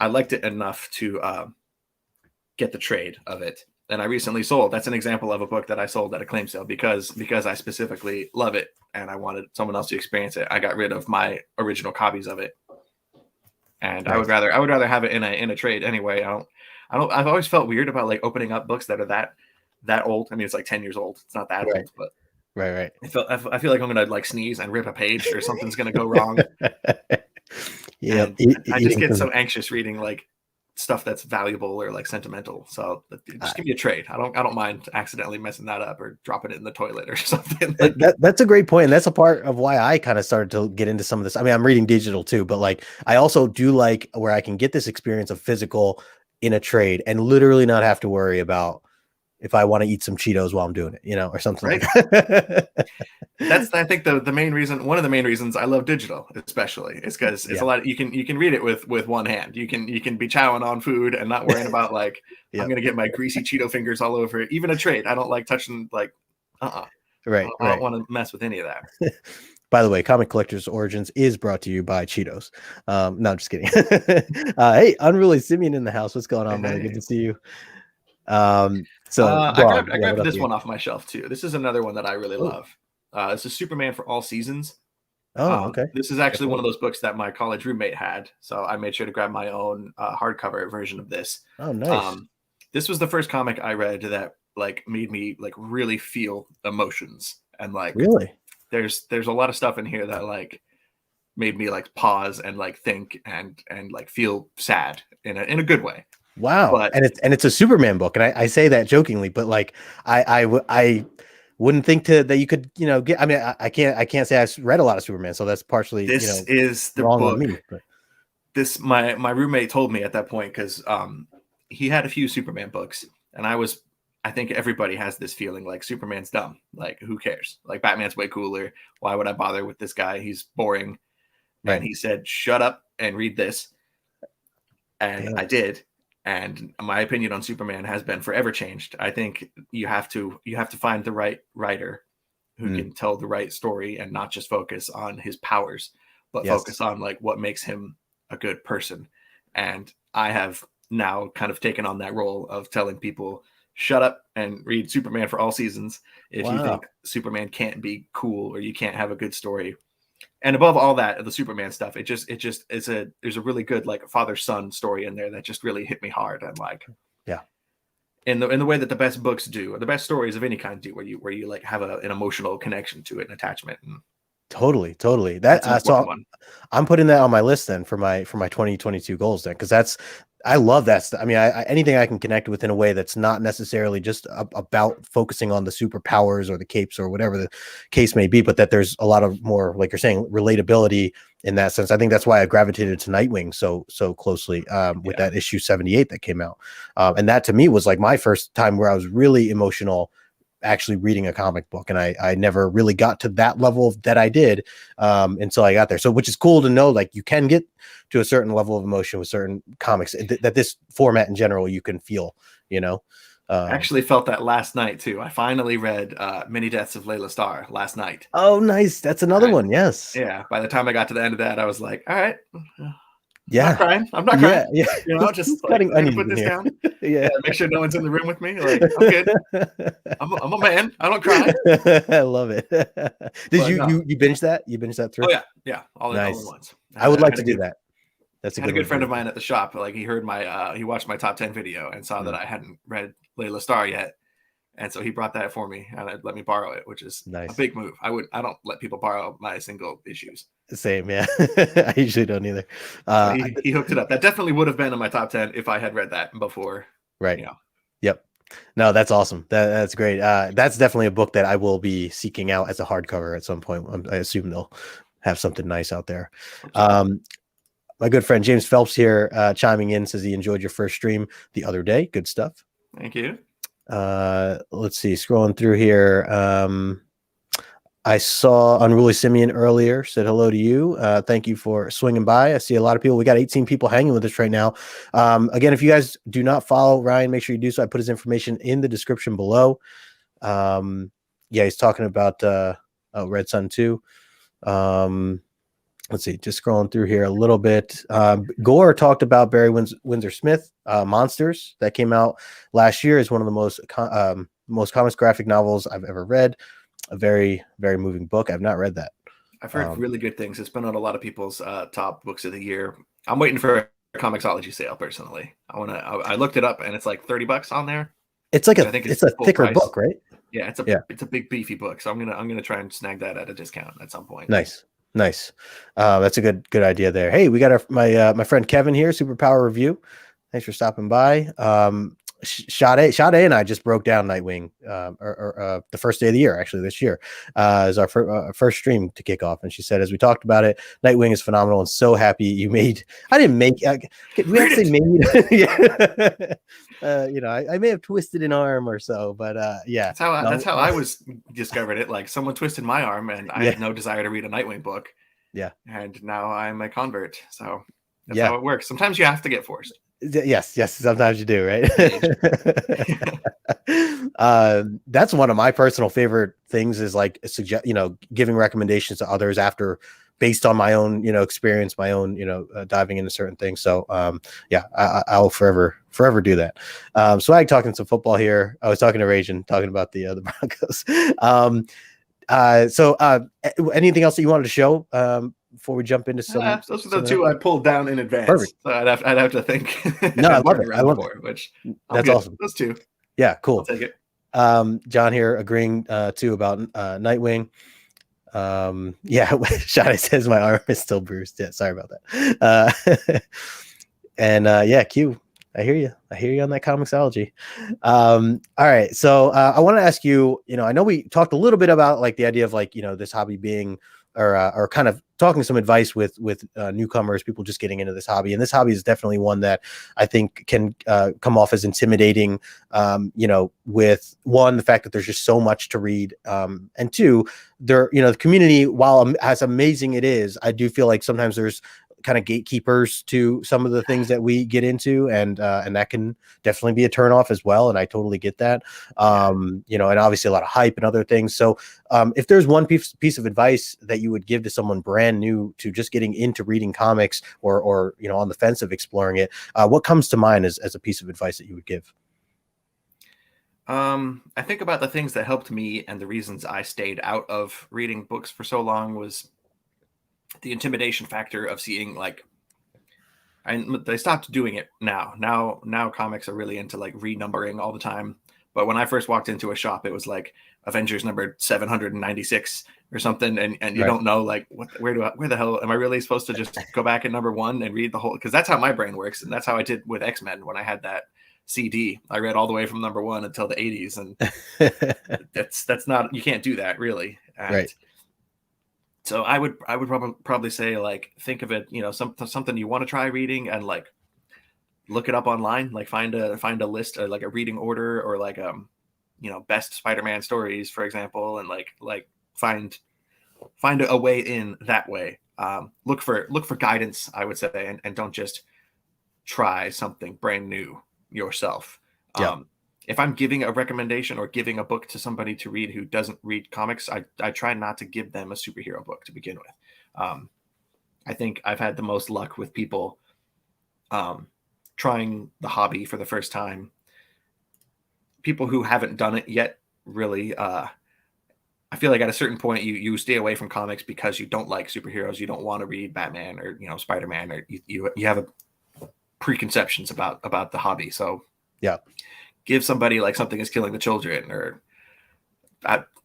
I liked it enough to get the trade of it. And I recently sold. That's an example of a book that I sold at a claim sale because I specifically love it and I wanted someone else to experience it. I got rid of my original copies of it, and nice. I would rather have it in a trade anyway. I've always felt weird about like opening up books that are that old. I mean, it's like 10 years old. It's not that old, but right. I feel like I'm gonna like sneeze and rip a page or something's gonna go wrong. Yeah, I just get so anxious reading like stuff that's valuable or like sentimental. So just give me a trade. I don't mind accidentally messing that up or dropping it in the toilet or something. That's a great point. And that's a part of why I kind of started to get into some of this. I mean, I'm reading digital too, but like I also do like where I can get this experience of physical in a trade and literally not have to worry about if I want to eat some Cheetos while I'm doing it, or something like that. That's, I think, one of the main reasons I love digital, especially, is because it's a lot. You can read it with one hand. You can be chowing on food and not worrying about like I'm gonna get my greasy Cheeto fingers all over it. Even a trade, I don't like touching like Right. I don't want to mess with any of that. By the way, Comic Collector's Origins is brought to you by Cheetos. No, I'm just kidding. Hey, Unruly Simeon in the house. What's going on, man? Good to see you. I grabbed this one off my shelf too. This is another one that I really love. This is Superman for All Seasons. Okay. This is actually one of those books that my college roommate had, so I made sure to grab my own hardcover version of this. Oh, nice. This was the first comic I read that like made me like really feel emotions, and like really there's a lot of stuff in here that like made me like pause and like think and like feel sad in a good way. Wow. And it's a Superman book. And I say that jokingly, but like, I wouldn't think that you could, get, I mean, I can't say I've read a lot of Superman. So that's partially, this is the wrong book. On me, but. This, my roommate told me at that point, cause he had a few Superman books and I think everybody has this feeling like Superman's dumb. Like, who cares? Like, Batman's way cooler. Why would I bother with this guy? He's boring. Right. And he said, shut up and read this. And I did. And my opinion on Superman has been forever changed. I think you have to find the right writer who can tell the right story and not just focus on his powers, but focus on like what makes him a good person. And I have now kind of taken on that role of telling people, shut up and read Superman for All Seasons if you think Superman can't be cool or you can't have a good story. And above all that, the Superman stuff, there's a really good like father-son story in there that just really hit me hard. And like, in the way that the best books do, or the best stories of any kind do, where you like have an emotional connection to it, an attachment. And totally. That so I'm putting that on my list then for my 2022 goals then, because I love that. I mean, anything I can connect with in a way that's not necessarily just about focusing on the superpowers or the capes or whatever the case may be, but that there's a lot of more, like you're saying, relatability in that sense. I think that's why I gravitated to Nightwing so closely with that issue 78 that came out. And that to me was like my first time where I was really emotional actually reading a comic book, and I never really got to that level that I did until I got there. So which is cool to know, like you can get to a certain level of emotion with certain comics that this format in general you can feel, I actually felt that last night too. I finally read Many Deaths of Layla Starr last night. Oh, nice. That's another one. Yes. Yeah. By the time I got to the end of that, I was like, all right. Yeah. I'm not crying. Yeah. Just cutting like, put this down. Make sure no one's in the room with me. Like, I'm good. I'm a man. I don't cry. I love it. You binge that? You binge that through? Oh yeah. All at once. I would like to do that. That's a good friend of mine at the shop. Like he heard he watched my top 10 video and saw that I hadn't read Layla Starr yet. And so he brought that for me and let me borrow it, which is a big move. I don't let people borrow my single issues. Same, yeah. I usually don't either. He hooked it up. That definitely would have been in my top 10 if I had read that before. Right. Yep. No, that's awesome. That's great. That's definitely a book that I will be seeking out as a hardcover at some point. I assume they'll have something nice out there. My good friend James Phelps here chiming in, says he enjoyed your first stream the other day. Good stuff. Thank you. Let's see, scrolling through here. I saw Unruly Simeon earlier, said hello to you. Thank you for swinging by. I see a lot of people. We got 18 people hanging with us right now. Again, if you guys do not follow Ryan, make sure you do so. I put his information in the description below. Yeah, he's talking about Red Sun 2. Let's see, just scrolling through here a little bit. Gore talked about Barry Windsor Smith, Monsters, that came out last year. Is one of the most comics graphic novels I've ever read. A very, very moving book. I've not read that. I've heard really good things. It's been on a lot of people's top books of the year. I'm waiting for a Comixology sale personally. I looked it up and it's like $30 on there. It's like it's a thicker book, right? Yeah, it's a big beefy book. So I'm gonna try and snag that at a discount at some point. Nice. That's a good idea there. Hey, we got my friend Kevin here, Superpower Review. Thanks for stopping by. Sade and I just broke down Nightwing, or the first day of the year, actually this year, is our first stream to kick off. And she said, as we talked about it, Nightwing is phenomenal, and so happy you made. I didn't make. We have to say made. Yeah. I may have twisted an arm or so, but yeah. That's how I was discovered it. Like someone twisted my arm, and I had no desire to read a Nightwing book. Yeah. And now I'm a convert. So that's how it works. Sometimes you have to get forced. Yes, sometimes you do, right? That's one of my personal favorite things, is like giving recommendations to others after, based on my own experience, my own diving into certain things. So I'll forever do that. So I'm talking some football here. I was talking to Rajan, talking about the Broncos. Anything else that you wanted to show before we jump into some? Those are the two I pulled down in advance. Perfect. So I'd have to think. No, I love it. I love it. Which that's awesome. Those two. Yeah, cool. I'll take it. John here agreeing too about Nightwing. Shadi says my arm is still bruised. Yeah, sorry about that. Q. I hear you on that Comixology. All right. So I want to ask you, I know we talked a little bit about like the idea of like, this hobby being, or kind of talking some advice with newcomers, people just getting into this hobby. And this hobby is definitely one that I think can come off as intimidating, with one, the fact that there's just so much to read. And two, the community, while as amazing it is, I do feel like sometimes there's kind of gatekeepers to some of the things that we get into, and that can definitely be a turnoff as well. And I totally get that. And obviously a lot of hype and other things. So if there's one piece of advice that you would give to someone brand new to just getting into reading comics, or on the fence of exploring it, what comes to mind as a piece of advice that you would give? I think about the things that helped me, and the reasons I stayed out of reading books for so long was the intimidation factor of seeing and they stopped doing it now comics are really into like renumbering all the time. But when I first walked into a shop, it was like Avengers number 796 or something, and you don't know like where the hell am I really supposed to just go back at number one and read the whole, because that's how my brain works, and that's how I did with X-Men when I had that CD. I read all the way from number 1 until the 80s, and that's not, you can't do that really. And right. So I would probably say like, think of it, something you want to try reading, and like look it up online, like find a list, or like a reading order, or like best Spider-Man stories, for example, and like find a way in that way. Look for guidance, I would say, and don't just try something brand new yourself. Yeah. If I'm giving a recommendation or giving a book to somebody to read who doesn't read comics, I try not to give them a superhero book to begin with. I think I've had the most luck with people trying the hobby for the first time. People who haven't done it yet, really, I feel like at a certain point you stay away from comics because you don't like superheroes. You don't want to read Batman or Spider-Man, or you have preconceptions about the hobby. So yeah. Give somebody like Something Is Killing the Children, or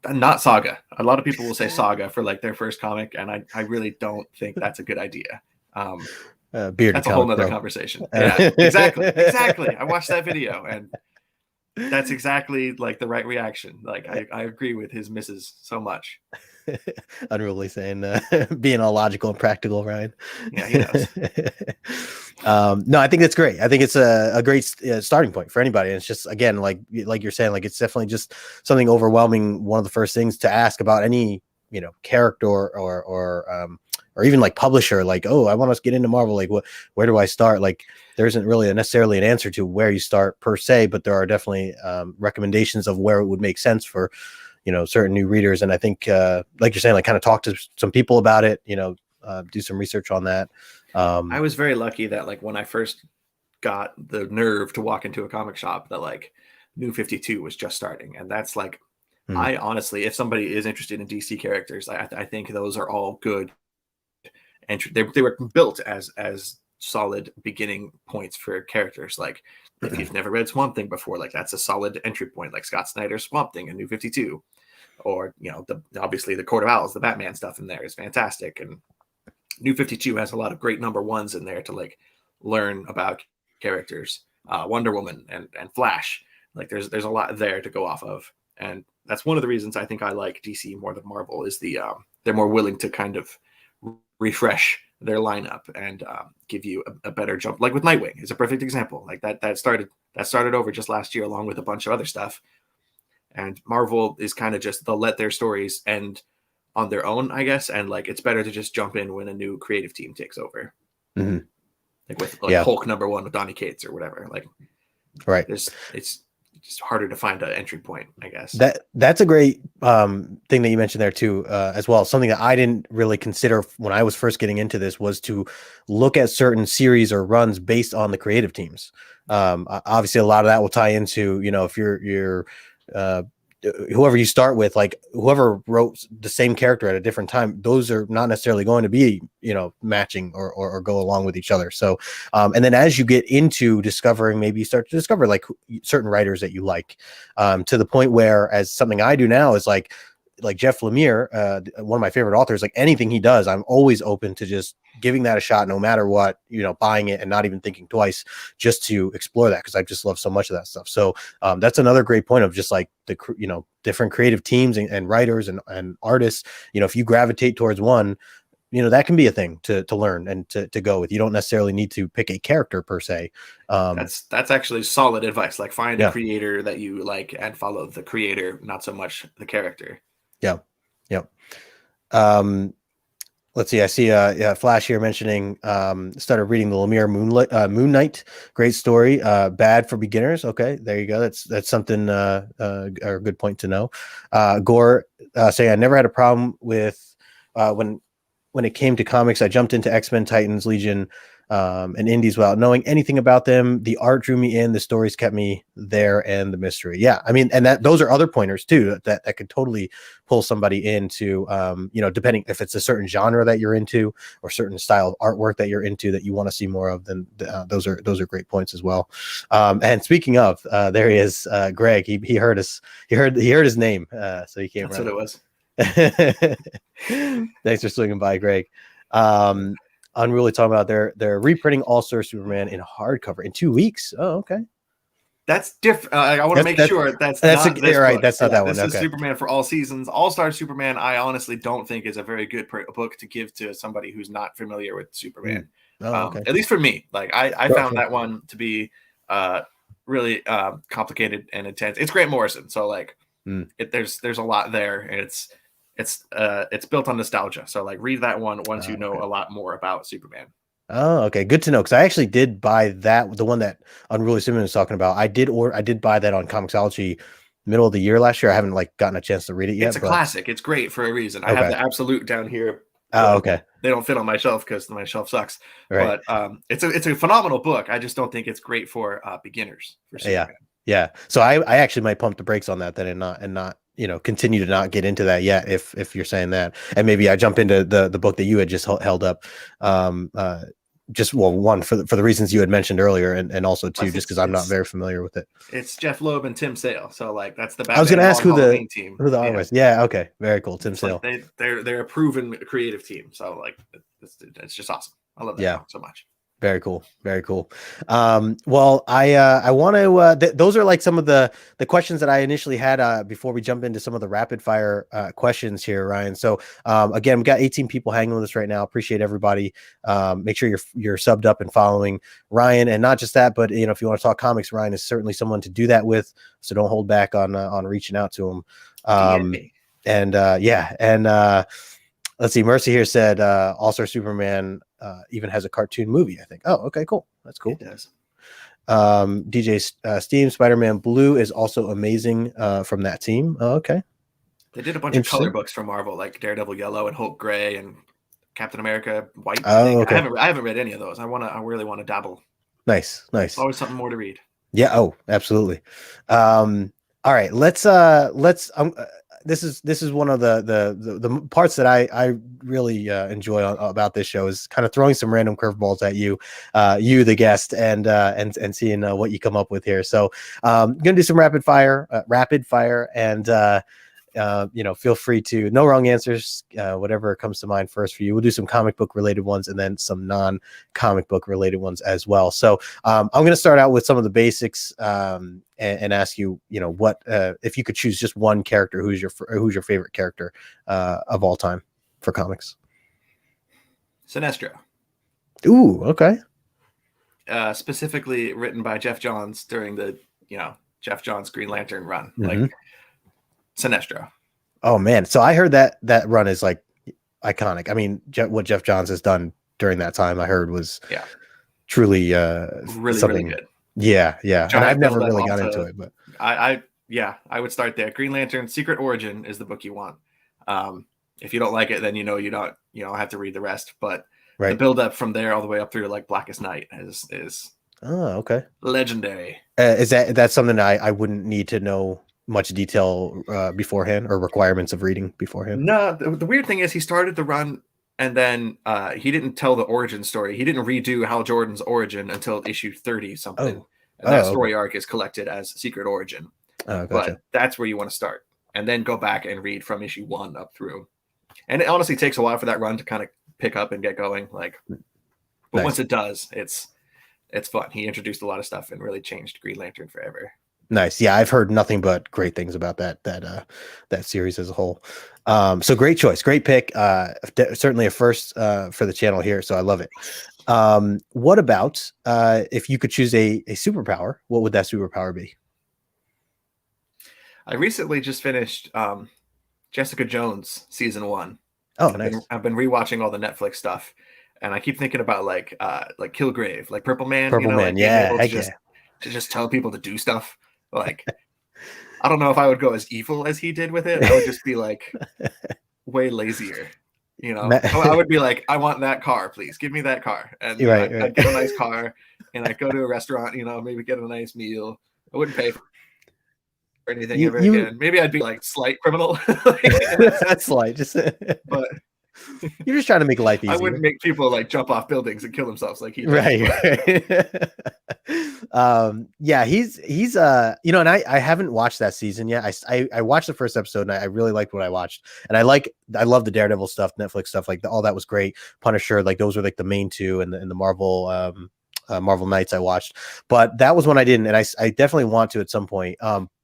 not Saga. A lot of people will say Saga for like their first comic, and I really don't think that's a good idea. Bearded that's a whole nother conversation. Yeah, exactly. I watched that video, and That's exactly like the right reaction. Like I agree with his misses so much. Unruly saying being all logical and practical, Ryan. Yeah, he knows. No, I think that's great. I think it's a great starting point for anybody. And it's just, again, like you're saying, like it's definitely just something overwhelming. One of the first things to ask about any, character or even like publisher, like, oh, I want to get into Marvel. Like, where do I start? Like, there isn't really necessarily an answer to where you start per se, but there are definitely recommendations of where it would make sense for, certain new readers. And I think, like you're saying, like kind of talk to some people about it, do some research on that. I was very lucky that like when I first got the nerve to walk into a comic shop, that like New 52 was just starting. And that's like, I honestly, if somebody is interested in DC characters, I think those are all good. And they were built as solid beginning points for characters. Like if you've never read Swamp Thing before, like that's a solid entry point, like Scott Snyder's Swamp Thing and New 52. Or, obviously the Court of Owls, the Batman stuff in there is fantastic. And New 52 has a lot of great number ones in there to like learn about characters. Wonder Woman and Flash. Like there's a lot there to go off of. And that's one of the reasons I think I like DC more than Marvel is they're more willing to kind of refresh their lineup and give you a better jump. Like with Nightwing is a perfect example. Like that started over just last year along with a bunch of other stuff. And Marvel is kind of just, they'll let their stories end on their own, I guess. And like, it's better to just jump in when a new creative team takes over. Mm-hmm. Like with Hulk #1 with Donny Cates or whatever. Like, right. It's just harder to find an entry point, I guess. That's a great thing that you mentioned there too, as well. Something that I didn't really consider when I was first getting into this was to look at certain series or runs based on the creative teams. Obviously, a lot of that will tie into, if you're whoever you start with, like whoever wrote the same character at a different time, those are not necessarily going to be, matching or go along with each other. So, and then as you get into discovering, maybe you start to discover like certain writers that you like, to the point where, as something I do now is like Jeff Lemire, one of my favorite authors, like anything he does, I'm always open to just giving that a shot, no matter what, buying it and not even thinking twice, just to explore that, because I just love so much of that stuff. So that's another great point of just like the different creative teams and writers and artists. If you gravitate towards one, that can be a thing to learn and to go with. You don't necessarily need to pick a character per se. That's actually solid advice. Like find a creator that you like and follow the creator, not so much the character. Yeah. Let's see. I see Flash here mentioning started reading the Lemire Moon Knight. Great story. Bad for beginners. Okay, there you go. That's something or a good point to know. Gore saying I never had a problem with when it came to comics. I jumped into X-Men, Titans, Legion, and Indies without knowing anything about them. The art drew me in, the stories kept me there, and the mystery. Yeah, I mean, and those are other pointers too that could totally pull somebody into, depending if it's a certain genre that you're into or certain style of artwork that you're into that you want to see more of. Then those are great points as well. And speaking of, there he is, Greg. He heard us. He heard his name, so he came. That's what it was. Thanks for swinging by, Greg. Unruly talking about they're reprinting All-Star Superman in hardcover in 2 weeks. Oh, okay. That's different. I want to make sure that's not this right. book. That's not that one. This is Superman for all seasons. All-Star Superman, I honestly don't think is a very good book to give to somebody who's not familiar with Superman. Okay. At least for me. Like I found that one to be really complicated and intense. It's Grant Morrison, so like there's a lot there, and it's built on nostalgia. So like read that one once you know a lot more about Superman. Oh, okay. Good to know. Because I actually did buy that, the one that Unruly Superman was talking about. I did buy that on Comixology middle of the year last year. I haven't like gotten a chance to read it yet. It's a classic. It's great for a reason. I have the Absolute down here. Oh, okay. They don't fit on my shelf because my shelf sucks. Right. But it's a phenomenal book. I just don't think it's great for beginners. For Superman. Yeah. So I actually might pump the brakes on that then and not continue to not get into that yet if you're saying that. And maybe I jump into the book that you had just held up. One for the reasons you had mentioned earlier, and also two, just because I'm not very familiar with it. It's Jeff Loeb and Tim Sale, so like that's the Batman. I was going to ask who the team. Who the art was. Yeah, okay, very cool. Tim Sale. Like they're a proven creative team, so like it's just awesome. I love that so much. Very cool. Very cool. Well, I want to, those are like some of the questions that I initially had before we jump into some of the rapid fire questions here, Ryan. So again, we got 18 people hanging with us right now. Appreciate everybody. Make sure you're subbed up and following Ryan, and not just that, but if you want to talk comics, Ryan is certainly someone to do that with. So don't hold back on reaching out to him. Let's see. Mercy here said All-Star Superman even has a cartoon movie, I think. Oh, okay, cool. That's cool. It does. DJ Steam, Spider-Man Blue is also amazing from that team. Oh, okay. They did a bunch of color books for Marvel, like Daredevil Yellow and Hulk Gray and Captain America White. Okay. I haven't read any of those. I really want to dabble. Nice. Always something more to read. Yeah. Oh, absolutely. All right. Let's this is one of the parts that I really enjoy about this show, is kind of throwing some random curveballs at you, the guest, and seeing what you come up with here. So I'm gonna do some rapid fire, and feel free to, no wrong answers, whatever comes to mind first for you. We'll do some comic book related ones and then some non-comic book related ones as well. So I'm going to start out with some of the basics and ask you, what if you could choose just one character, who's your favorite character of all time for comics? Sinestro. Ooh, okay. Specifically written by Jeff Johns during the Jeff Johns Green Lantern run. Mm-hmm. Like Sinestro. Oh man, so I heard that run is like iconic. I mean, what Jeff Johns has done during that time, I heard, was truly really good. Yeah. And I've never really got into it, but I would start there. Green Lantern Secret Origin is the book you want. If you don't like it, then you don't have to read the rest. But the build up from there all the way up through like Blackest Night is okay, legendary. Is that's something I wouldn't need to know much detail beforehand, or requirements of reading beforehand? No, the weird thing is he started the run and then he didn't tell the origin story. He didn't redo Hal Jordan's origin until issue 30 something. And that story arc is collected as Secret Origin. Oh, gotcha. But that's where you want to start, and then go back and read from issue 1 up through. And it honestly takes a while for that run to kind of pick up and get going. But once it does, it's fun. He introduced a lot of stuff and really changed Green Lantern forever. Nice. Yeah, I've heard nothing but great things about that series as a whole. So great choice, great pick. Certainly a first for the channel here, so I love it. What about if you could choose a superpower? What would that superpower be? I recently just finished Jessica Jones season 1. Oh, nice. I've been rewatching all the Netflix stuff, and I keep thinking about like Kilgrave, like Purple Man. To just tell people to do stuff. Like, I don't know if I would go as evil as he did with it. I would just be like way lazier. I would be like, I want that car, please give me that car. And I'd get a nice car, and I'd go to a restaurant, maybe get a nice meal. I wouldn't pay for anything ever again. Maybe I'd be like slight criminal. That's slight, but you're just trying to make life easier. I wouldn't make people like jump off buildings and kill themselves like he did. Right. Yeah, he's and I haven't watched that season yet. I watched the first episode and I really liked what I watched. And I love the Daredevil stuff, Netflix stuff, all that was great. Punisher, those were the main two, and the Marvel Marvel Knights I watched. But that was one I didn't, and I definitely want to at some point.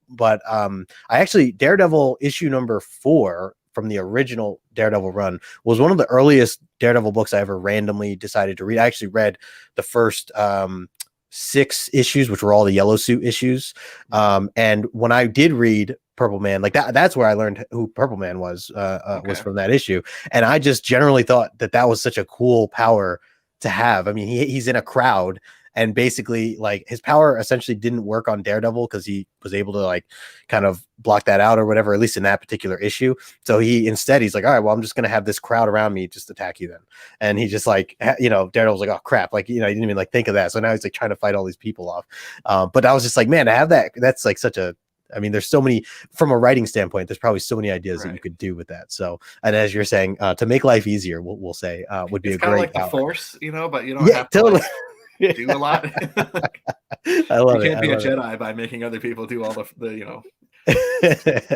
But I actually, Daredevil issue number 4 from the original Daredevil run was one of the earliest Daredevil books I ever randomly decided to read. I actually read the first 6 issues, which were all the Yellow Suit issues. And when I did read Purple Man, that's where I learned who Purple Man was from that issue. And I just generally thought that was such a cool power to have. I mean, he's in a crowd, and basically his power essentially didn't work on Daredevil because he was able to kind of block that out or whatever, at least in that particular issue. So he's like, all right, well, I'm just going to have this crowd around me just attack you then. And he just Daredevil's like, oh crap. He didn't even think of that. So now he's trying to fight all these people off. But I was just like, man, to have that's such a, I mean, there's so many, from a writing standpoint, there's probably so many ideas that you could do with that. So, and as you're saying, to make life easier, we'll say would be a great the Force, but you don't have to totally. Do a lot. I love it. You can't be a Jedi by making other people do all the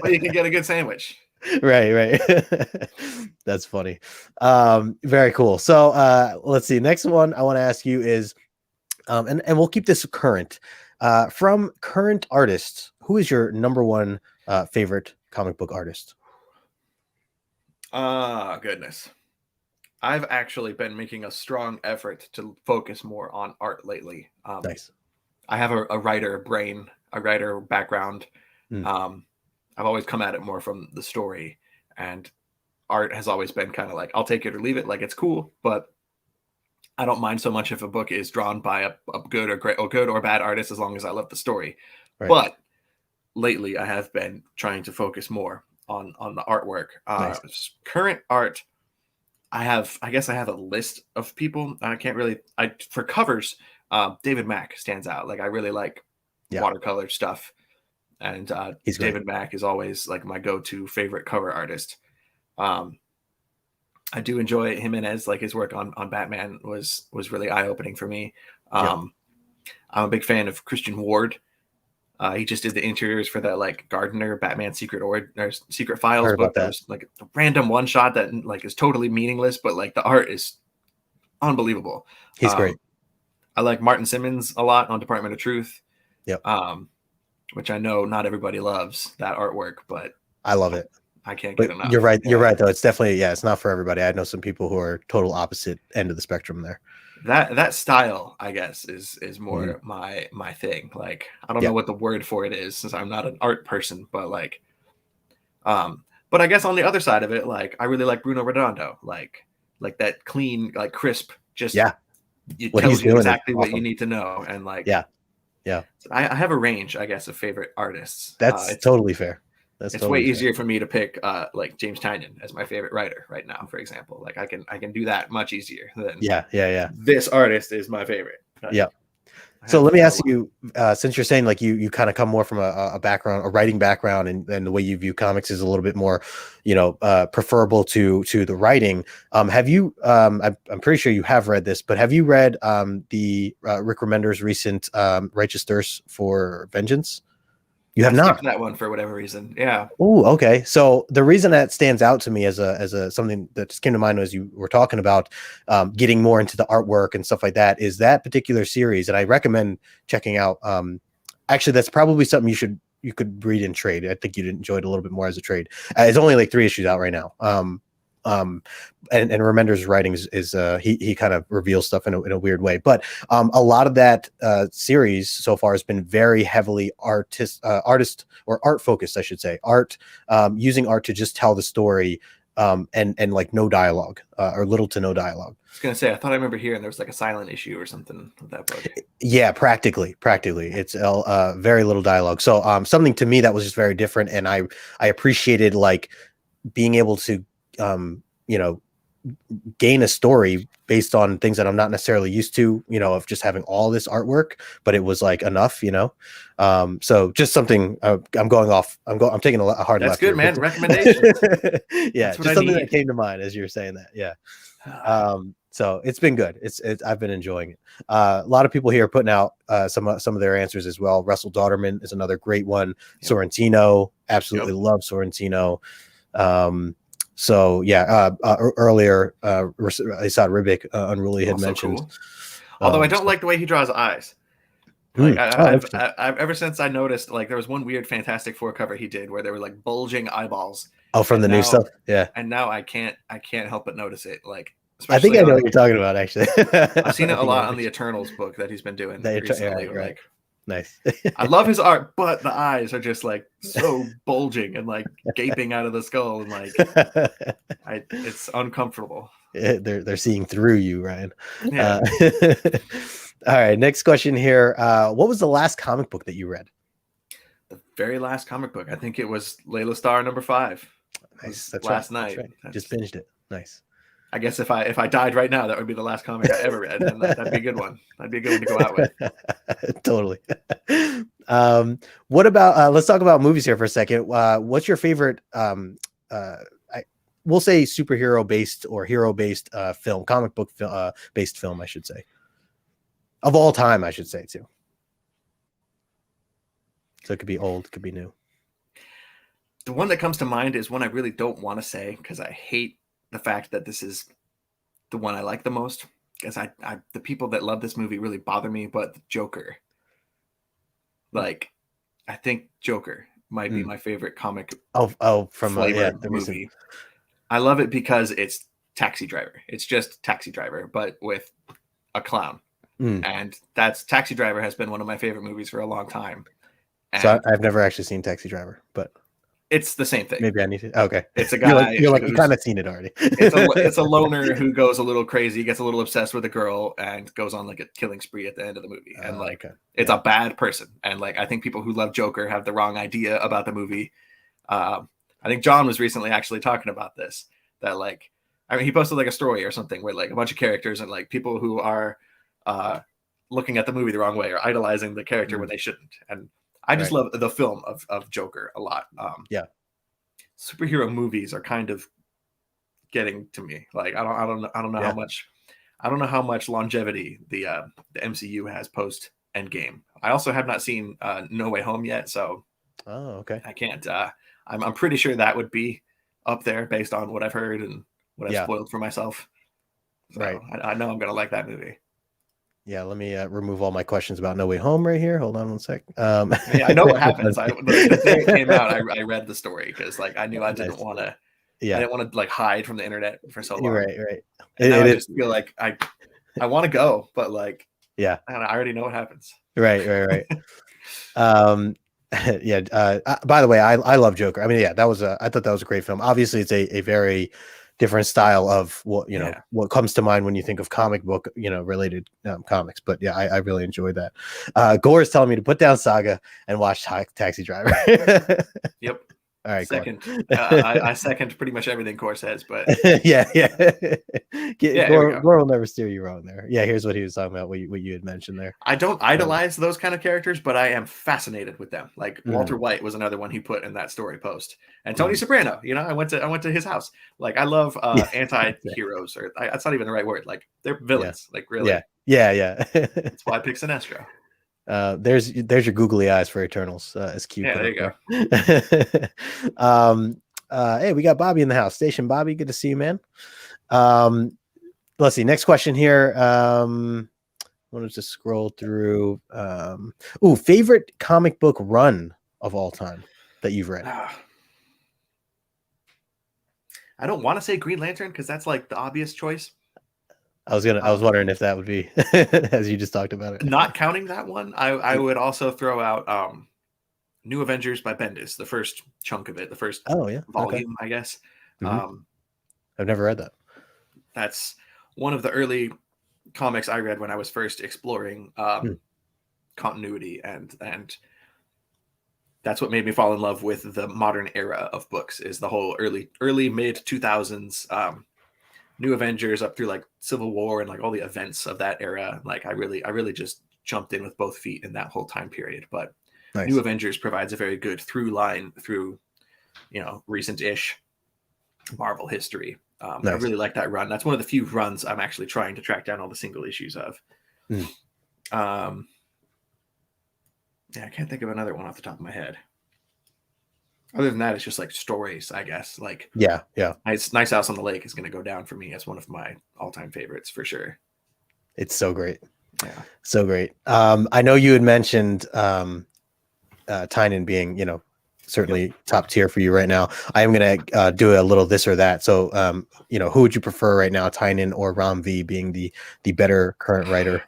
well, you can get a good sandwich. Right. That's funny. Very cool. So let's see. Next one I want to ask you is, and we'll keep this current. From current artists, who is your number one favorite comic book artist? Goodness. I've actually been making a strong effort to focus more on art lately. Nice. I have a writer brain, a writer background. I've always come at it more from the story, and art has always been kind of like, I'll take it or leave it. Like, it's cool, but I don't mind so much if a book is drawn by a good or great or good or bad artist, as long as I love the story. Right. But lately I have been trying to focus more on the artwork. Nice. Current art, I guess I have a list of people. I can't really, for covers, David Mack stands out. Like, I really like watercolor stuff. And He's great. David Mack is always like my go-to favorite cover artist. I do enjoy Jimenez, like his work on Batman was really eye-opening for me. I'm a big fan of Christian Ward. He just did the interiors for that like Gardner Batman Secret Files book. That was like a random one shot that like is totally meaningless, but like the art is unbelievable. He's great. I like Martin Simmons a lot on Department of Truth. Yep. Which I know not everybody loves that artwork, but I love it. I can't get enough. You're right. You're right, though. It's definitely, it's not for everybody. I know some people who are total opposite end of the spectrum there. That style, I guess, is more my thing. Like, I don't know what the word for it is, since I'm not an art person, but like, but I guess on the other side of it, like, I really like Bruno Redondo, like that clean, like crisp, just it tells you exactly what you need to know, and like, I have a range, I guess, of favorite artists. That's totally fair. It's way easier for me to pick like James Tynion as my favorite writer right now, for example. Like, I can do that much easier than this artist is my favorite. So let me ask you, since you're saying like you kind of come more from a background, a writing background, and the way you view comics is a little bit more, preferable to the writing. Have you? I'm pretty sure you have read this, but have you read the Rick Remender's recent Righteous Thirst for Vengeance? You have not that one for whatever reason. Yeah. Oh, okay. So the reason that stands out to me as a something that just came to mind as you were talking about getting more into the artwork and stuff like that is that particular series, and I recommend checking out. Actually, that's probably something you could read in trade. I think you'd enjoy it a little bit more as a trade. It's only like 3 issues out right now. And Remender's writing is he kind of reveals stuff in a weird way, but a lot of that series so far has been very heavily artist or art focused, I should say, using art to just tell the story, and like no dialogue or little to no dialogue. I was gonna say, I thought I remember hearing there was like a silent issue or something with that book. Yeah, practically it's very little dialogue. So something to me that was just very different, and I appreciated like being able to gain a story based on things that I'm not necessarily used to, of just having all this artwork, but it was like enough, so just something I'm taking a hard left. That's good, man. Recommendations. Yeah, just something that came to mind as you were saying that. Yeah. So it's been good. I've been enjoying it. A lot of people here are putting out some of their answers as well. Russell Dauterman is another great one. Sorrentino, absolutely love Sorrentino. So yeah, earlier Esad Ribic, Unruly had mentioned. Cool. Although I don't like the way he draws eyes. Like I've ever since I noticed, like, there was one weird Fantastic Four cover he did where there were like bulging eyeballs. Oh, from the new stuff. Yeah. And now I can't help but notice it. Like, I think I know what you're talking about. Actually, I've seen it a lot on the Eternals book that he's been doing recently. Right. Like, nice. I love his art, but the eyes are just like so bulging and like gaping out of the skull, and like it's uncomfortable. They're seeing through you, Ryan. Yeah. All right, next question here. What was the last comic book that you read? The very last comic book, I think it was Layla Starr #5. Nice. That's last right. night. That's right. Just binged it. Nice. I guess if I died right now, that would be the last comic I ever read, and that'd be a good one. That'd be a good one to go out with. Totally. What about let's talk about movies here for a second. What's your favorite we'll say superhero based or hero based film, comic book based film, I should say, of all time, I should say, too. So it could be old, it could be new. The one that comes to mind is one I really don't want to say because I hate the fact that this is the one I like the most. Because the people that love this movie really bother me, but Joker. Like, I think Joker might be my favorite comic from flavored the movie. recent... I love it because it's Taxi Driver. It's just Taxi Driver, but with a clown. And that's Taxi Driver has been one of my favorite movies for a long time. And so I've never actually seen Taxi Driver, but it's the same thing. Maybe I need to. Okay, it's a guy. You're like you kind of seen it already. it's a loner who goes a little crazy, gets a little obsessed with a girl, and goes on like a killing spree at the end of the movie. And like, it's a bad person. And like, I think people who love Joker have the wrong idea about the movie. I think John was recently actually talking about this. That like, I mean, he posted like a story or something where like a bunch of characters and like people who are looking at the movie the wrong way or idolizing the character when they shouldn't. And I just love the film of Joker a lot. Superhero movies are kind of getting to me. Like I don't know how much longevity the MCU has post Endgame. I also have not seen No Way Home yet, so I can't. I'm pretty sure that would be up there based on what I've heard and what I've spoiled for myself. So I know I'm gonna like that movie. Yeah, let me remove all my questions about No Way Home right here. Hold on one sec. I know what happens. The day it came out, I read the story because like I knew I didn't want to. I didn't want to like hide from the internet for so long. Right. And now I just feel like I want to go, but like I already know what happens. Right. By the way, I love Joker. I mean, I thought that was a great film. Obviously, it's a very different style of what what comes to mind when you think of comic book related comics, but I really enjoyed that. Gore is telling me to put down Saga and watch Taxi Driver. Yep. All right, second. I second pretty much everything Gore says, but Gore will never steer you wrong there. Here's what he was talking about, what you had mentioned there. I don't idolize those kind of characters, but I am fascinated with them. Like Walter White was another one he put in that story post, and Tony Soprano. I went to his house. Like I love anti-heroes, or that's not even the right word. Like they're villains. Like really. Yeah. That's why I pick Sinestro. There's your googly eyes for Eternals. It's cute. Yeah, there you go. Hey, we got Bobby in the house. Station Bobby, good to see you, man. Let's see. Next question here. I want to just scroll through. Favorite comic book run of all time that you've read? I don't want to say Green Lantern because that's like the obvious choice. I was wondering if that would be as you just talked about it. Not counting that one, I would also throw out New Avengers by Bendis, the first chunk of it, the first volume, I guess. I've never read that. That's one of the early comics I read when I was first exploring continuity, and that's what made me fall in love with the modern era of books. Is the whole early mid 2000s. New Avengers up through like Civil War and like all the events of that era. Like I really just jumped in with both feet in that whole time period. But New Avengers provides a very good through line through, recent-ish Marvel history. I really like that run. That's one of the few runs I'm actually trying to track down all the single issues of. I can't think of another one off the top of my head. Other than that, it's just like stories, I guess. Like, Nice House on the Lake is going to go down for me as one of my all-time favorites for sure. It's so great. Yeah, so great. I know you had mentioned Tynion being, certainly top tier for you right now. I am going to do a little this or that. So, who would you prefer right now, Tynion or Ram V being the better current writer?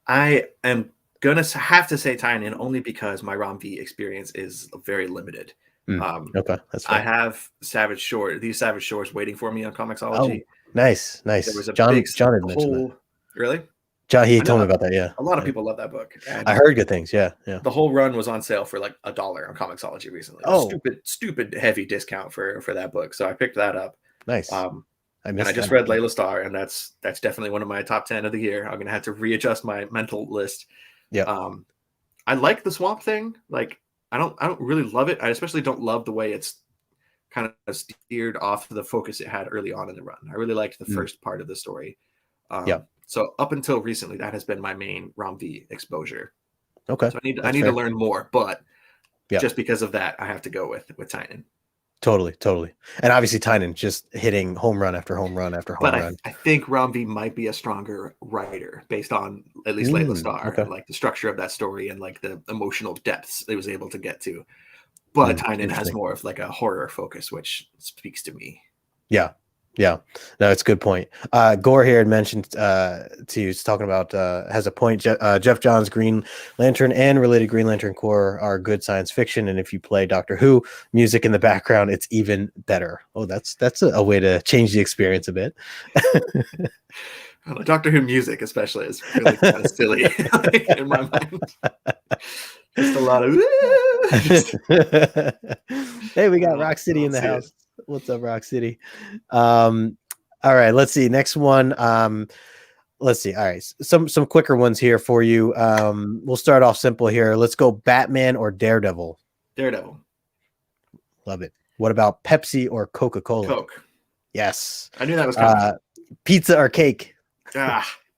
I am gonna have to say Tynion only because my Ram V experience is very limited. Okay, that's fine. I have these Savage Shores waiting for me on Comixology. Oh, nice. There was a John had mentioned that. Really? John, he told me about that. Yeah, a lot of people love that book. And I heard good things. Yeah. The whole run was on sale for like $1 on Comixology recently. Stupid heavy discount for that book. So I picked that up. Nice. I just read Layla Starr, and that's definitely one of my top 10 of the year. I'm gonna have to readjust my mental list. Yeah. I like the Swamp Thing. Like, I don't really love it. I especially don't love the way it's kind of steered off the focus it had early on in the run. I really liked the first part of the story. So up until recently, that has been my main Ram V exposure. Okay. So I need to learn more, but Yeah. Just because of that, I have to go with Tynan. Totally. And obviously Tynan just hitting home run after home run after home But run. I think Romvi might be a stronger writer based on at least Layla Starr Okay. and like the structure of that story and like the emotional depths it was able to get to. But Tynan has more of like a horror focus, which speaks to me. Yeah. No, it's a good point. Gore here had mentioned to you, he's talking about has a point. Jeff Johns' Green Lantern and related Green Lantern Corps are good science fiction, and if you play Doctor Who music in the background, it's even better. Oh, that's a way to change the experience a bit. Doctor Who music, especially, is really kind of silly like, in my mind. Just a lot of. Hey, we got Rock City in the house. What's up, Rock City? All right, let's see. Next one. Let's see. All right, some quicker ones here for you. We'll start off simple here. Let's go Batman or Daredevil. Daredevil. Love it. What about Pepsi or Coca-Cola? Coke. Yes. I knew that was coming. Pizza or cake?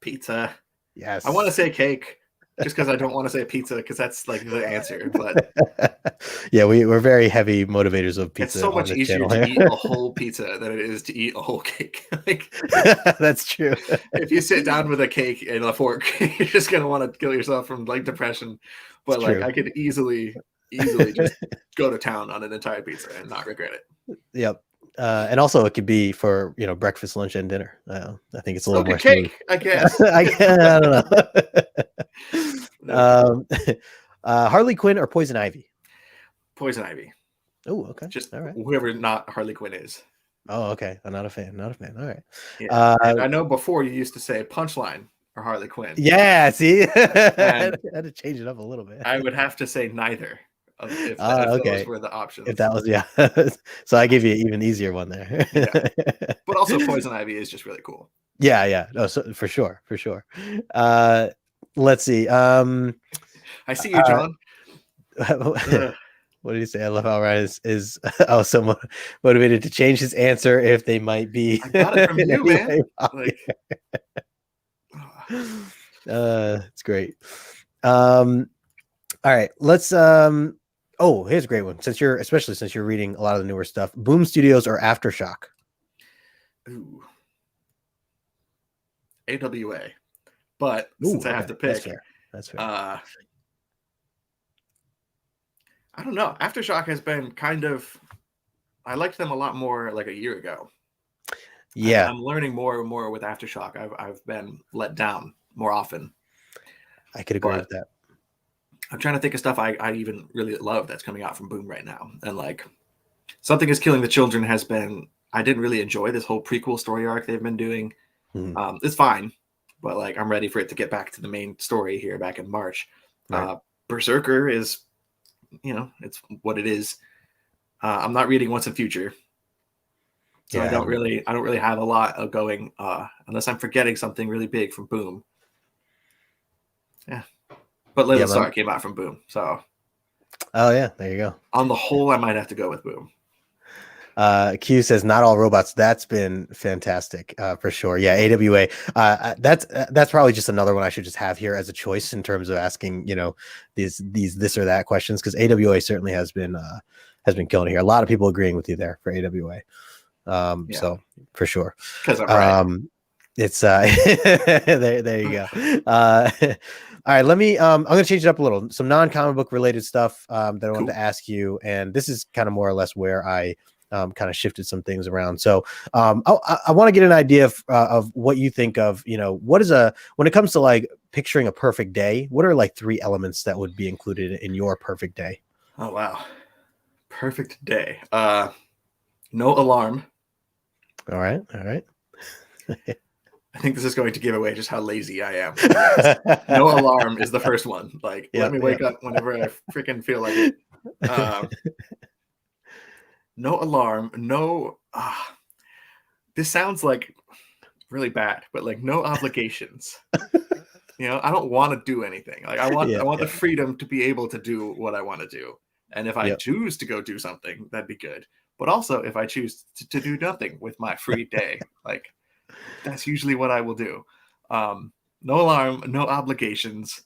Pizza. Yes. I want to say cake. Just because I don't want to say pizza, because that's like the answer. But yeah, we're very heavy motivators of pizza. It's so much easier to eat a whole pizza than it is to eat a whole cake. Like that's true. If you sit down with a cake and a fork, you're just gonna want to kill yourself from like depression. But like I could easily just go to town on an entire pizza and not regret it. Yep. And also it could be for breakfast, lunch, and dinner. I think it's a little more cake, smooth. I guess. I don't know. Harley Quinn or Poison Ivy? Poison Ivy. Oh, okay. Just all right. Whoever not Harley Quinn is. Oh, okay. I'm not a fan. All right. Yeah. I know before you used to say Punchline or Harley Quinn. Yeah. See, I had to change it up a little bit. I would have to say neither. If those were the options. If that was so I give you an even easier one there. But also Poison Ivy is just really cool. Yeah. No, so for sure. Let's see. I see you, John. What did he say? I love how Ryan is so motivated to change his answer if they might be. I got it from you, man. It's great. All right, let's here's a great one. Since you're reading a lot of the newer stuff, Boom Studios or Aftershock? Ooh. AWA. But since I have to pick, that's fair. I don't know. Aftershock has been I liked them a lot more like a year ago. Yeah. I'm learning more and more with Aftershock. I've been let down more often. I could agree with that. I'm trying to think of stuff I even really love that's coming out from Boom right now. And like Something is Killing the Children has been, I didn't really enjoy this whole prequel story arc they've been doing. Mm-hmm. It's fine, but like I'm ready for it to get back to the main story here back in March. Right. Berserker is, it's what it is. I'm not reading Once in Future. So I don't really have a lot of going unless I'm forgetting something really big from Boom. Yeah. But Layla Starr came out from Boom. So oh yeah, there you go. On the whole, I might have to go with Boom. Q says Not All Robots. That's been fantastic for sure. Yeah, AWA. That's probably just another one I should just have here as a choice in terms of asking these this or that questions, because AWA certainly has been killing it here. A lot of people agreeing with you there for AWA. So for sure. Because I'm right. It's there you go. All right, let me I'm going to change it up a little. Some non-comic book related stuff that I wanted to ask you, and this is kind of more or less where I kind of shifted some things around. So I want to get an idea of what you think of, what is when it comes to like picturing a perfect day, what are like 3 elements that would be included in your perfect day? Oh, wow. Perfect day. No alarm. All right. I think this is going to give away just how lazy I am. No alarm is the first one. Like, let me wake up whenever I freaking feel like it. No alarm. No. This sounds like really bad, but like no obligations. I don't want to do anything. Like I want the freedom to be able to do what I want to do. And if I choose to go do something, that'd be good. But also if I choose to do nothing with my free day, like that's usually what I will do. No alarm, no obligations.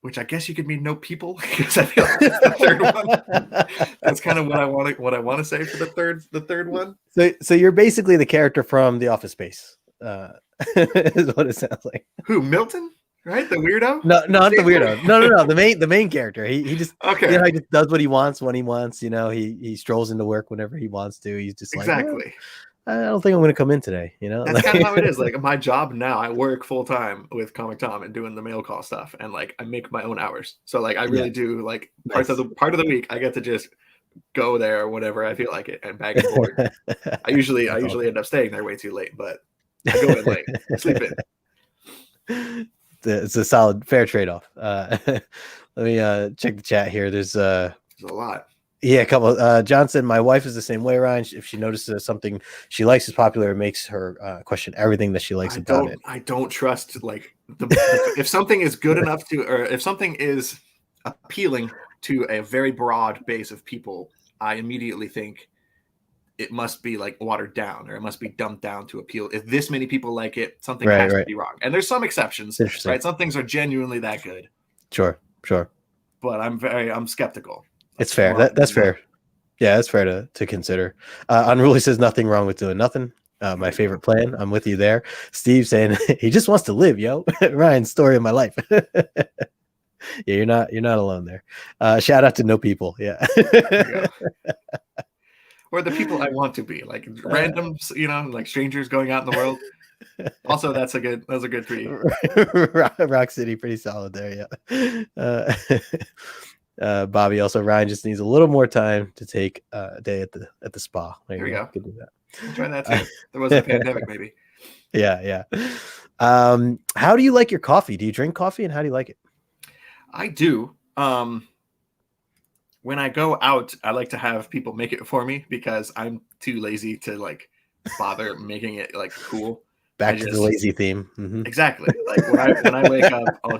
which I guess you could mean no people, because I feel like that's the third one. That's kind of what I want to say for the third one. So you're basically the character from The Office Space. Is what it sounds like. Who, Milton? Right, the weirdo? No, not the weirdo. No. The main character. He just okay. He just does what he wants when he wants. He strolls into work whenever he wants to. He's just exactly. I don't think I'm going to come in today. That's kind of how it is. Like my job now, I work full time with Comic Tom and doing the mail call stuff, and like I make my own hours. So like I really do like part of the week I get to just go there whenever I feel like it and bag and board. I usually end up staying there way too late, but I go in late, sleep in. It's a solid, fair trade-off. Let me check the chat here. There's a lot. Yeah, a couple. John said, "My wife is the same way, Ryan. If she notices something she likes is popular, it makes her question everything that she likes about it." I don't trust like if something is good enough to, or if something is appealing to a very broad base of people, I immediately think it must be like watered down, or it must be dumped down to appeal. If this many people like it, something has to be wrong. And there's some exceptions, right? Some things are genuinely that good. Sure. But I'm skeptical. It's fair. That's fair. Yeah, that's fair to consider. Unruly says nothing wrong with doing nothing. My favorite plan. I'm with you there. Steve saying he just wants to live, yo. Ryan's story of my life. Yeah, you're not alone there. Shout out to no people. Yeah. Or the people I want to be, like randoms, like strangers going out in the world. Also, that's a good three. Rock City, pretty solid there. Yeah. Bobby also, Ryan just needs a little more time to take a day at the spa. There you go. Could do that. Try that too. There was a pandemic, maybe. Yeah. How do you like your coffee? Do you drink coffee, and how do you like it? I do. When I go out, I like to have people make it for me because I'm too lazy to like bother making it like cool. Back to the lazy theme. Mm-hmm. Exactly. Like when I wake up, I'll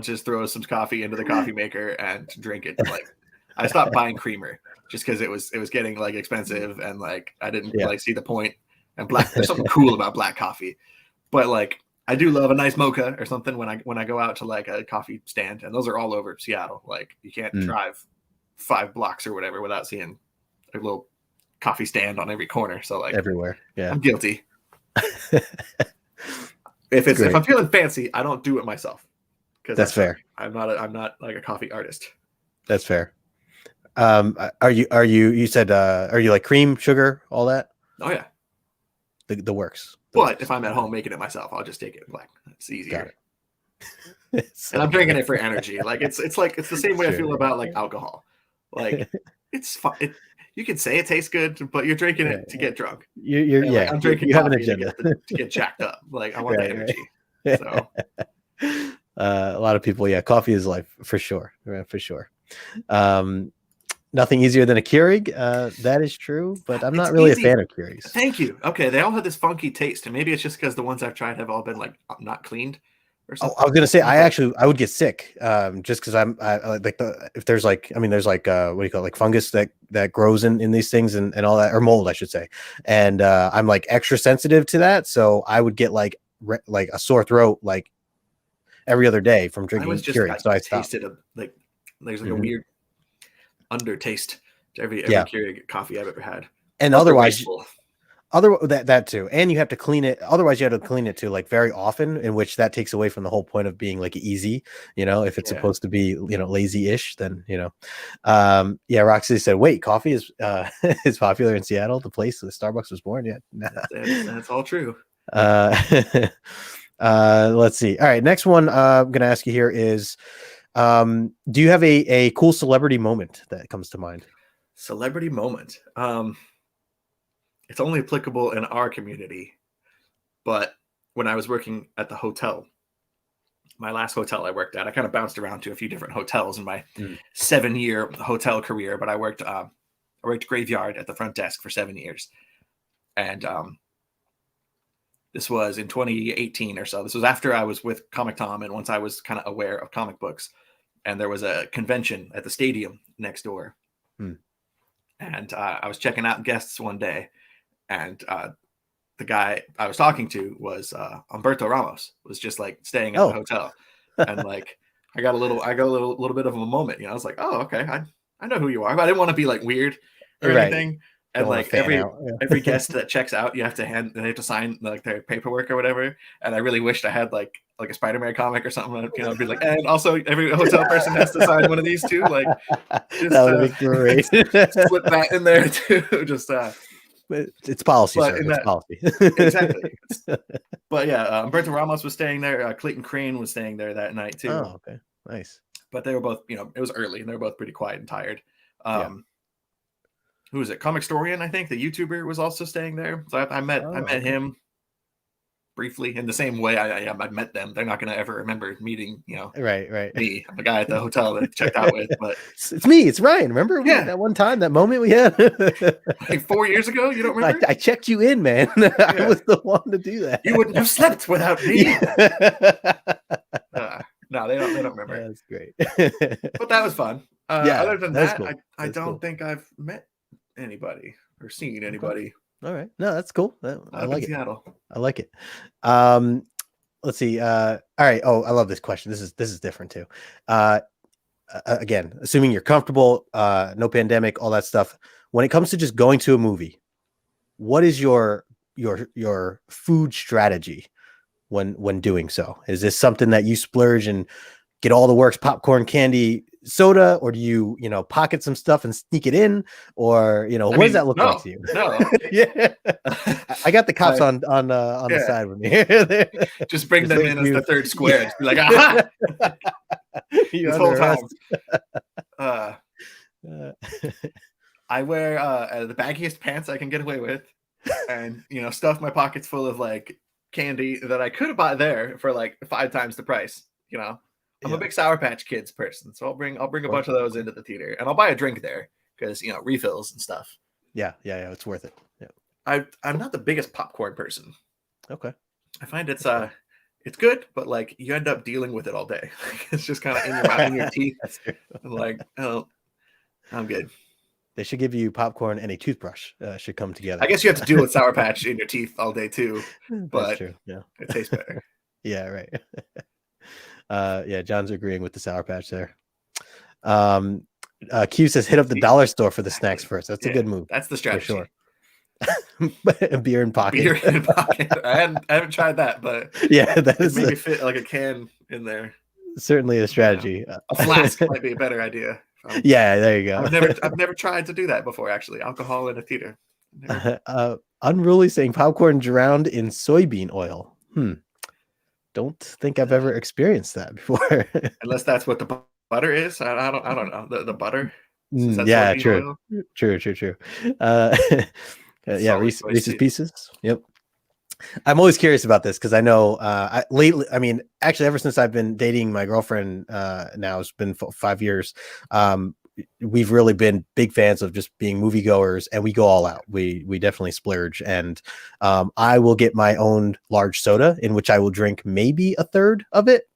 just throw some coffee into the coffee maker and drink it. Like I stopped buying creamer just because it was getting like expensive, and like I didn't like see the point. And there's something cool about black coffee, but like I do love a nice mocha or something when I go out to like a coffee stand, and those are all over Seattle. Like you can't drive 5 blocks or whatever without seeing a little coffee stand on every corner. So like everywhere. Yeah, I'm guilty. If I'm feeling fancy, I don't do it myself. That's fair. I'm not like a coffee artist. That's fair. Are you said are you like cream, sugar, all that? Oh yeah. The works. But if I'm at home making it myself, I'll just take it black. It's easier. And I'm drinking it for energy. Like it's the same way I feel about like alcohol. Like it's fun. You can say it tastes good, but you're drinking it to get drunk. I'm drinking coffee to get jacked up. Like I want that energy. Right. So a lot of people, coffee is life for sure. For sure. Nothing easier than a Keurig. That is true, but I'm not really a fan of Keurigs. Thank you. Okay, they all have this funky taste, and maybe it's just because the ones I've tried have all been like not cleaned. I was gonna say I would get sick just because I like if there's like there's like what do you call it, like fungus that grows in these things and all that, or mold I should say, and I'm like extra sensitive to that, so I would get like a sore throat like every other day from drinking Keurig. So I tasted there's like a weird undertaste to every Keurig coffee I've ever had, and otherwise. That too, and you have to clean it. Otherwise, you have to clean it too, like very often, in which that takes away from the whole point of being like easy. If it's supposed to be lazy-ish, then Roxy said, "Wait, coffee is is popular in Seattle, the place where Starbucks was born." Yeah, that's all true. Let's see. All right, next one I'm gonna ask you here is, do you have a cool celebrity moment that comes to mind? Celebrity moment. It's only applicable in our community, but when I was working at the hotel, my last hotel I worked at, I kind of bounced around to a few different hotels in my 7-year hotel career, but I worked graveyard at the front desk for 7 years. And this was in 2018 or so. This was after I was with Comic Tom, and once I was kind of aware of comic books, and there was a convention at the stadium next door. And I was checking out guests one day, and the guy I was talking to was Humberto Ramos, was just like staying at the hotel. And like I got a little bit of a moment. You know, I was like, oh, okay, I know who you are, but I didn't want to be like weird or Right. anything. And Don't want like to fan out. every guest that checks out, they have to sign like their paperwork or whatever. And I really wished I had like a Spider-Man comic or something. You know, be like, and also every hotel person has to sign one of these too. Like, just, that would be great. slip that in there too. Just it's policy, but sir. in It's that, policy. exactly. But yeah, Umberto Ramos was staying there. Clayton Crane was staying there that night too. Oh, okay, nice. But they were both, you know, it was early and they were both pretty quiet and tired. Yeah. Who was it? Comic Storian, I think, the YouTuber, was also staying there. So I met him briefly in the same way I met them. They're not going to ever remember meeting, you know, right. me, the guy at the hotel that checked out with. But it's me, it's Ryan. Remember that one time, that moment we had like 4 years ago? You don't remember? I checked you in, man. I was the one to do that. You wouldn't have slept without me. No, they don't remember. That's great. But that was fun. Other than that, cool. I don't think I've met anybody or seen anybody. All right. No, that's cool. I like it. Seattle. I like it. Let's see. All right. Oh, I love this question. This is different too. Again, assuming you're comfortable, no pandemic, all that stuff. When it comes to just going to a movie, what is your food strategy when doing so? Is this something that you splurge and get all the works, popcorn, candy, soda, or do you pocket some stuff and sneak it in, or what does that look like to you? No. Yeah. I got the cops on the side with me. Just bring them in as the third square. Just be like, aha! This whole time. I wear the baggiest pants I can get away with, and stuff my pockets full of like candy that I could have bought there for like 5 times the price. I'm a big Sour Patch Kids person, so I'll bring a bunch of those into the theater, and I'll buy a drink there because refills and stuff. Yeah, it's worth it. Yeah, I'm not the biggest popcorn person. Okay, I find it's good, but like you end up dealing with it all day. It's just kind of in your mouth, in your teeth. That's true. Like, oh, I'm good. They should give you popcorn and a toothbrush. Should come together. I guess you have to deal with Sour Patch in your teeth all day too, but that's true. Yeah, it tastes better. Yeah, right. Yeah, John's agreeing with the Sour Patch there. Q says hit up the dollar store for the snacks first. That's a good move. That's the strategy. For sure. Beer in pocket. Beer in pocket. I haven't tried that, but yeah, that is maybe fit like a can in there. Certainly a strategy. A flask might be a better idea. Yeah, there you go. I've never tried to do that before. Actually, alcohol in a theater. Unruly saying popcorn drowned in soybean oil. Don't think I've ever experienced that before. Unless that's what the butter is. I don't know. The butter. Yeah, true. Yeah, Reese's Pieces. Yep. I'm always curious about this because I know lately, I mean, actually, ever since I've been dating my girlfriend, now it's been 5 years. We've really been big fans of just being moviegoers, and we go all out. We definitely splurge, and I will get my own large soda in which I will drink maybe a third of it,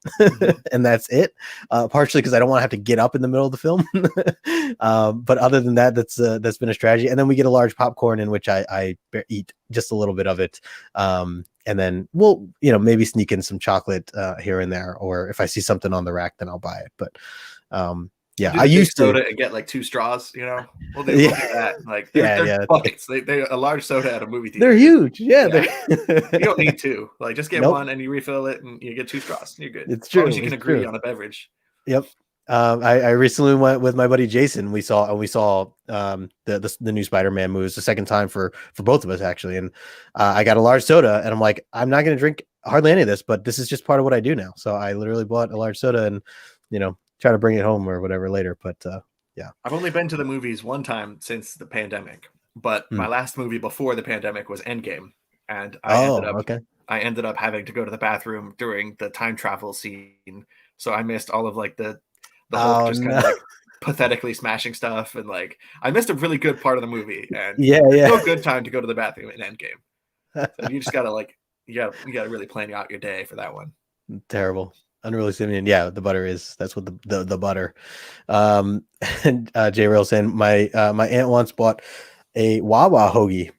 and that's it. Partially because I don't want to have to get up in the middle of the film, but other than that, that's been a strategy. And then we get a large popcorn in which I eat just a little bit of it, and then we'll maybe sneak in some chocolate here and there, or if I see something on the rack, then I'll buy it. But yeah, I used to soda and get like 2 straws. We'll do that. Like they're buckets. They a large soda at a movie theater. They're huge. Yeah. You don't need 2. Like just get one and you refill it, and you get 2 straws. You're good. It's true. As long as you can agree on a beverage. Yep. I recently went with my buddy Jason. We saw the new Spider-Man movie. It was the second time for both of us actually, and I got a large soda, and I'm like, I'm not going to drink hardly any of this, but this is just part of what I do now. So I literally bought a large soda and try to bring it home or whatever later. But yeah, I've only been to the movies one time since the pandemic, but my last movie before the pandemic was Endgame, and I ended up having to go to the bathroom during the time travel scene, so I missed all of like the whole just kind of like pathetically smashing stuff, and like I missed a really good part of the movie, and no good time to go to the bathroom in Endgame. So you just gotta you gotta really plan out your day for that one. Terrible. Unruly Simeon, yeah, the butter that's what the butter. And J Rail saying my aunt once bought a Wawa hoagie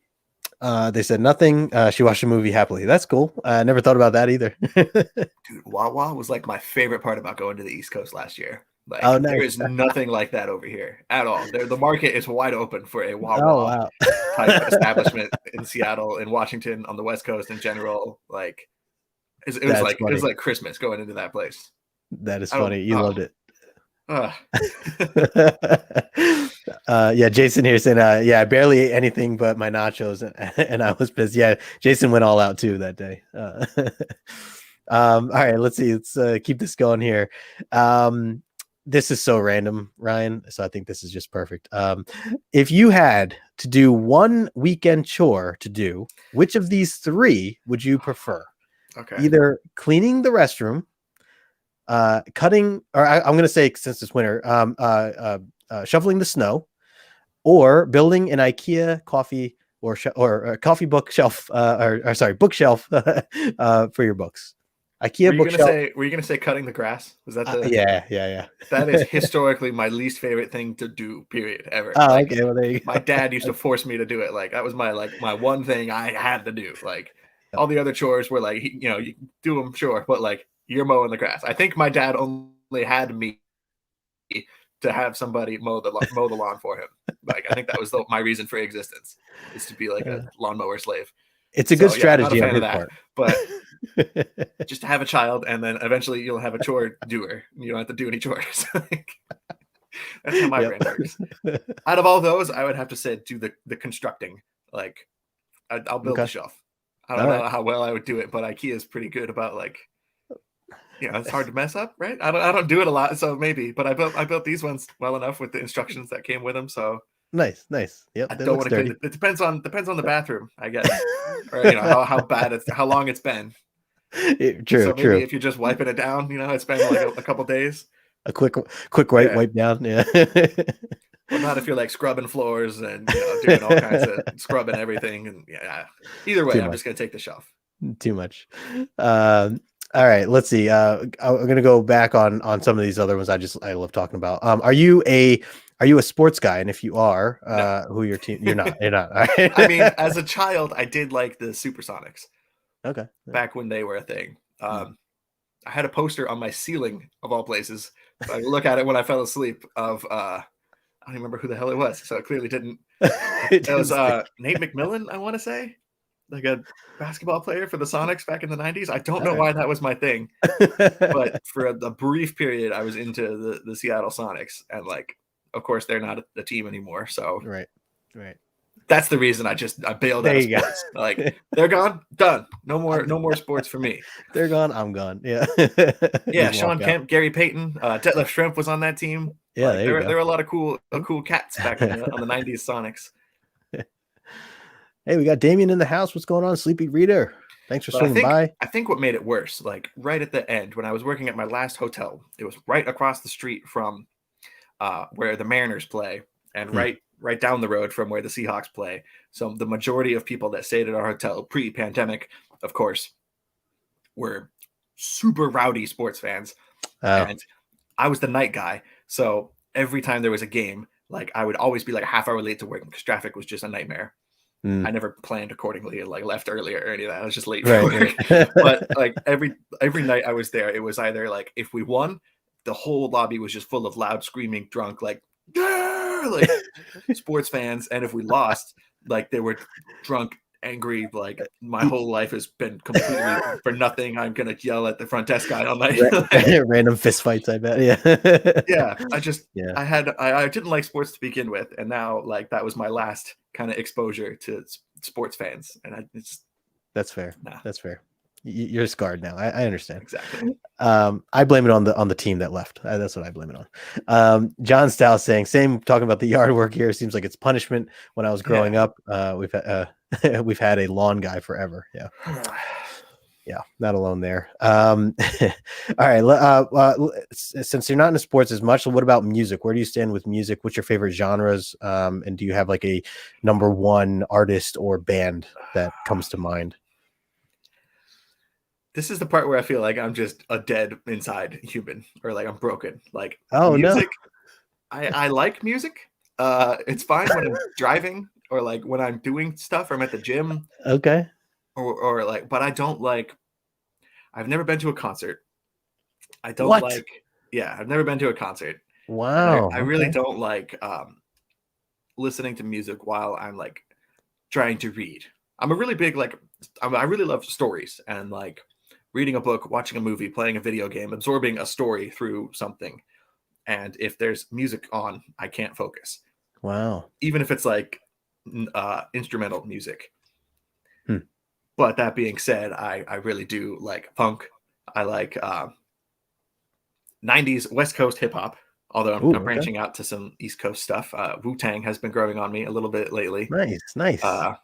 They said nothing. She watched a movie happily. That's cool. I never thought about that either. Dude, Wawa was like my favorite part about going to the East Coast last year. Like Oh, there nice. is nothing like that over here at all. The market is wide open for a Oh, Wawa wow. type establishment in Seattle, in Washington, on the West Coast in general. Like it was That's like funny. Christmas going into that place. That is I don't. funny. You loved it. Uh, Yeah, Jason here saying, yeah, I barely ate anything but my nachos, and I was pissed. Yeah, Jason went all out too that day. All right, let's see. Let's keep this going here. This is so random, Ryan. So I think this is just perfect. If you had to do one weekend chore to do, which of these three would you prefer? okay. Either cleaning the restroom, cutting, or I'm going to say, since it's winter, shoveling the snow, or building an IKEA coffee or a coffee bookshelf, or sorry, bookshelf for your books. IKEA bookshelf. Were you gonna say cutting the grass? Was that the? Yeah. That is historically my least favorite thing to do. Period. Ever. Oh, like, okay. Well, there you go. My dad used to force me to do it. Like that was my one thing I had to do. Like all the other chores were like, you do them, sure, but like you're mowing the grass. I think my dad only had me to have somebody mow the lawn for him. Like I think that was my reason for existence, is to be like a lawnmower slave. It's a good strategy. Not a fan of that, part. but just to have a child, and then eventually you'll have a chore doer. You don't have to do any chores. That's how my brain works. Out of all those, I would have to say do the constructing. Like I'll build the shelf. I don't know how well I would do it, but IKEA is pretty good about like, it's hard to mess up, right? I don't do it a lot, so maybe. But I built these ones well enough with the instructions that came with them. So nice. Yep. I don't want to clean it. It depends on the bathroom, I guess, or how bad how long it's been. True. So maybe if you're just wiping it down, it's been like a couple days. A quick wipe down. Yeah. Well, not if you're like scrubbing floors and doing all kinds of scrubbing everything. And either way, I'm just gonna take the shelf. Too much. All right, let's see. I'm gonna go back on some of these other ones I love talking about. Are you a sports guy? And if you are, No. Who your team? You're not. You're not. All right. I mean, as a child, I did like the Supersonics. Okay. Back when they were a thing. I had a poster on my ceiling of all places. I look at it when I fell asleep of I don't remember who the hell it was, so it clearly didn't. It was Nate McMillan, I want to say, like a basketball player for the Sonics back in the 90s. I don't know why that was my thing, but for a brief period, I was into the Seattle Sonics, and like, of course, they're not a team anymore. So right. That's the reason I bailed out of sports. Like they're gone, done. No more sports for me. They're gone, I'm gone. Yeah. Yeah, Sean Kemp, Gary Payton, Detlef Schrempf was on that team. Yeah, like, there were a lot of cool cats back on the 90s Sonics. Hey, we got Damien in the house. What's going on, Sleepy Reader? Thanks for swinging by. I think what made it worse, like right at the end, when I was working at my last hotel, it was right across the street from where the Mariners play, and right down the road from where the Seahawks play. So the majority of people that stayed at our hotel pre-pandemic, of course, were super rowdy sports fans. And I was the night guy. So every time there was a game, like I would always be like a half hour late to work because traffic was just a nightmare. I never planned accordingly and like left earlier or any of that. I was just late for work. But like every night I was there, it was either like if we won, the whole lobby was just full of loud screaming drunk, like sports fans, and if we lost, like they were drunk, angry, like my whole life has been completely for nothing. I'm gonna yell at the front desk guy all night. Random fist fights, I bet. Yeah. I didn't like sports to begin with, and now like that was my last kind of exposure to sports fans, and that's fair. That's fair. You're scarred now. I understand. Exactly. I blame it on the team that left. That's what I blame it on. John Stout saying, same, talking about the yard work here. Seems like it's punishment. When I was growing up, we've had a lawn guy forever. Yeah. Yeah, not alone there. All right. Since you're not into sports as much, what about music? Where do you stand with music? What's your favorite genres? And do you have like a number one artist or band that comes to mind? This is the part where I feel like I'm just a dead inside human, or like I'm broken. Like music, no. I like music. It's fine when I'm driving or like when I'm doing stuff, or I'm at the gym, Okay. or like, but I don't like. I've never been to a concert. I don't What? like. Yeah, I've never been to a concert, and Wow. I really Okay. don't like listening to music while I'm like trying to read. I'm a really big like. I really love stories and like reading a book, watching a movie, playing a video game, absorbing a story through something. And if there's music on, I can't focus, Wow. even if it's like instrumental music. Hmm. But that being said, I really do like funk. I like 90s West Coast hip hop, although Ooh, I'm okay. branching out to some East Coast stuff. Wu-Tang has been growing on me a little bit lately. Nice. Nice. Uh,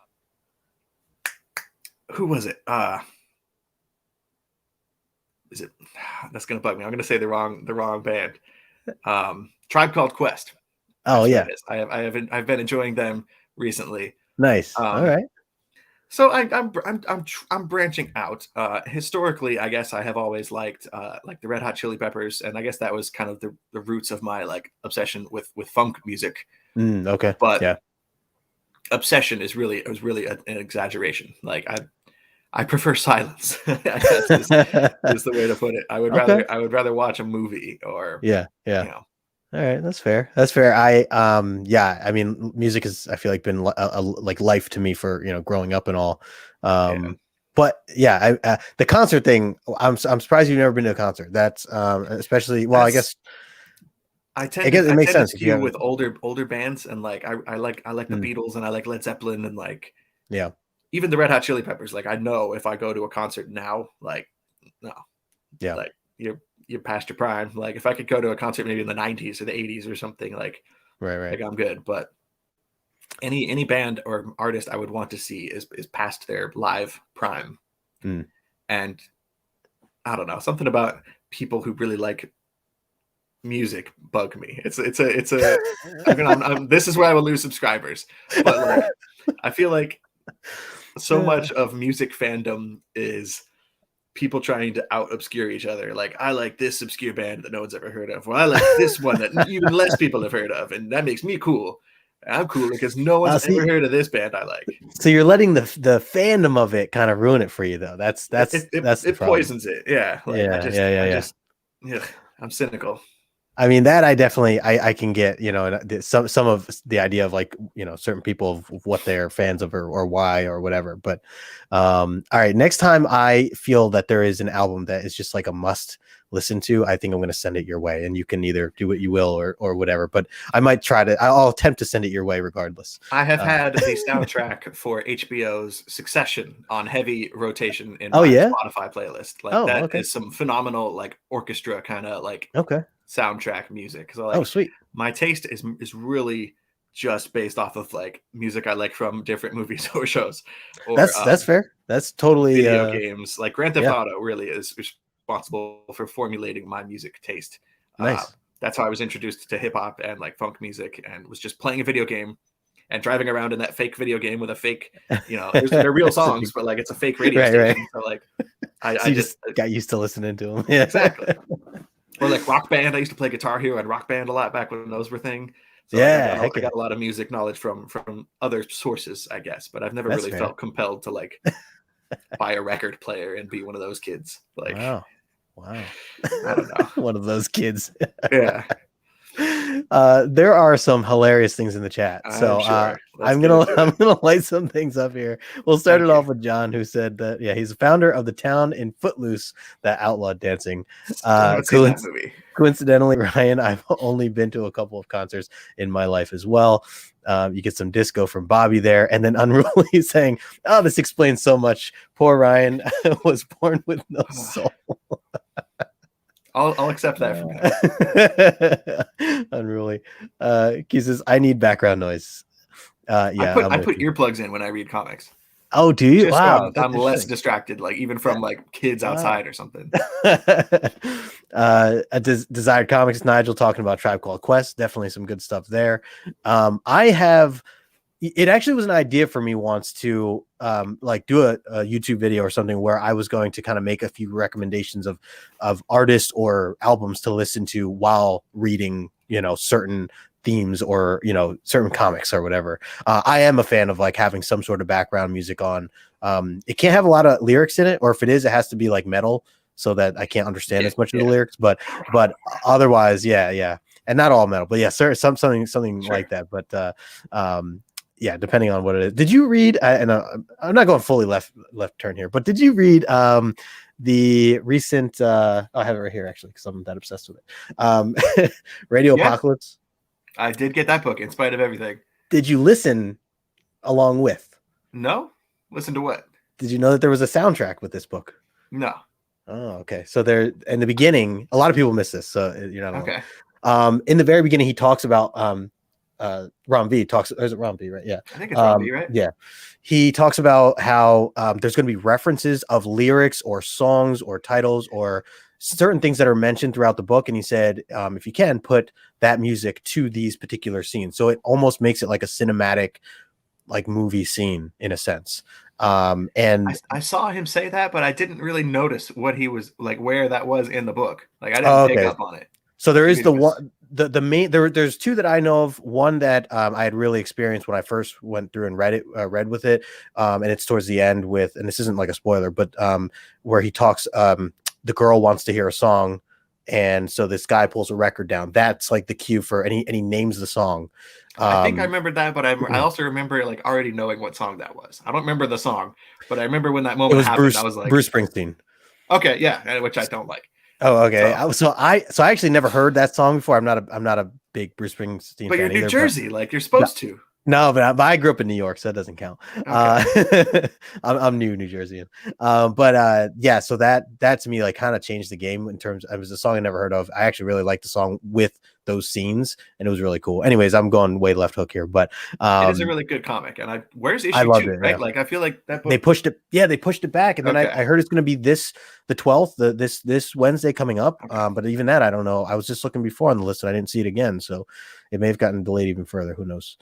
who was it? Is it? That's gonna bug me. I'm gonna say the wrong band. Tribe Called Quest. Oh That's what yeah. it is. I've been enjoying them recently. Nice. All Um, right. so I'm branching out. Historically, I guess I have always liked like the Red Hot Chili Peppers, and I guess that was kind of the roots of my like obsession with funk music. Okay. But Yeah. obsession is really an exaggeration. Like I prefer silence. I guess is the way to put it. Okay. I would rather watch a movie or Yeah. Yeah. you know. All right, that's fair. That's fair. Yeah, I mean, music is I feel like been like life to me for growing up and all. Yeah. But yeah, the concert thing. I'm surprised you've never been to a concert. That's especially well, That's I guess it I makes tend to sense if you skew haven't. with older bands, and like I like the Mm, Beatles, and I like Led Zeppelin, and like yeah, even the Red Hot Chili Peppers. Like I know if I go to a concert now, like no, yeah, like you're past your prime. Like if I could go to a concert maybe in the 90s or the 80s or something, right, right. like I'm good. But any band or artist I would want to see is past their live prime. Mm. And I don't know, something about people who really like music bug me. It's a this is where I will lose subscribers. But like I feel like so Yeah. much of music fandom is people trying to out obscure each other. Like I like this obscure band that no one's ever heard of. Well, I like this one that even less people have heard of, and that makes me cool. And I'm cool because no one's ever See, heard of this band I like. so you're letting the fandom of it kind of ruin it for you, though. That's the It problem. poisons it. Yeah, like Yeah, yeah, yeah, I yeah. just yeah, I'm cynical. I mean that I definitely I can get some of the idea of like certain people of what they're fans of or why or whatever. But all right, next time I feel that there is an album that is just like a must listen to, I think I'm going to send it your way, and you can either do what you will or whatever. But I might I'll attempt to send it your way regardless. I have had the soundtrack for HBO's Succession on heavy rotation in Oh my yeah. Spotify playlist. Like Oh that okay. is some phenomenal like orchestra kind of like Okay. soundtrack music. So Oh like sweet. my taste is really just based off of like music I like from different movies or shows or That's fair. That's totally video games. Like Grand Theft yeah. Auto really is responsible for formulating my music taste. Uh, Nice. that's how I was introduced to hip hop and like funk music, and was just playing a video game and driving around in that fake video game with a fake, they're real songs, but like it's a fake radio Right, right. station. So like So I you just just got used to listening to them. Yeah. exactly. Or like Rock Band. I used to play Guitar Hero and Rock Band a lot back when those were thing. So like Yeah, heck I yeah. got a lot of music knowledge from other sources, I guess. But I've never That's really fair. felt compelled to like buy a record player and be one of those kids. Like Wow. Wow. I don't know. One of those kids. Yeah, There are some hilarious things in the chat. I'm So sure. Let's I'm get gonna into I'm it. gonna light some things up here. We'll start Thank it you. off with John, who said that he's a founder of the town in Footloose that outlawed dancing. Still haven't seen that movie. Coincidentally, Ryan, I've only been to a couple of concerts in my life as well. You get some disco from Bobby there, and then Unruly saying, "Oh, this explains so much. Poor Ryan was born with no soul." I'll accept that from him. Unruly. He says, "I need background noise." Yeah, I put earplugs in when I read comics. Oh, do you? Just so Wow, that's I'm less interesting. distracted, like even from like kids Wow. outside or something. Desired Comics, Nigel talking about Tribe Called Quest. Definitely some good stuff there. I have. It actually was an idea for me once to like do a YouTube video or something where I was going to kind of make a few recommendations of artists or albums to listen to while reading certain themes or certain comics or whatever. I am a fan of like having some sort of background music on. It can't have a lot of lyrics in it, or if it is, it has to be like metal so that I can't understand as much of the lyrics. But otherwise, yeah, and not all metal, but yeah, sir, something sure. Like that. But yeah, depending on what it is. Did you read? And I'm not going fully left turn here, but did you read the recent? I have it right here actually because I'm that obsessed with it. Radio Apocalypse. I did get that book in spite of everything. Did you listen along with? No. Listen to what? Did you know that there was a soundtrack with this book? No. Oh, okay. So there, in the beginning, a lot of people miss this, so you're not alone. Okay. In the very beginning, he talks about Ron V talks. Is it Ron V, right? Yeah. I think it's Ron V, right? Yeah. He talks about how there's going to be references of lyrics or songs or titles or certain things that are mentioned throughout the book, and he said, if you can, put that music to these particular scenes, so it almost makes it like a cinematic, like movie scene in a sense. And I saw him say that, but I didn't really notice what he was like, where that was in the book. Like I didn't pick up on it. So there is the main there's two that I know of. One that I had really experienced when I first went through and read with it, and it's towards the end with, and this isn't like a spoiler, but where he talks, the girl wants to hear a song, and so this guy pulls a record down. That's like the cue for, and he names the song. I think I remembered that, but I also remember like already knowing what song that was. I don't remember the song, but I remember when that moment happened. I was like, Bruce Springsteen. Okay, yeah, which I don't like. Oh, okay. So I actually never heard that song before. I'm not a big Bruce Springsteen. But fan you're New Jersey, like you're supposed to. No, but I grew up in New York, so that doesn't count. Okay. I'm New Jerseyan. Yeah, so that to me like kind of changed the game in terms. It was a song I never heard of. I actually really liked the song with those scenes, and it was really cool. Anyways, I'm going way left hook here, but it is a really good comic, and where's issue 2? Right? Yeah. Like I feel like that book... they pushed it. Yeah, they pushed it back, and then I heard it's going to be the 12th, this Wednesday coming up. Okay. But even that, I don't know. I was just looking before on the list, and I didn't see it again, so it may have gotten delayed even further. Who knows?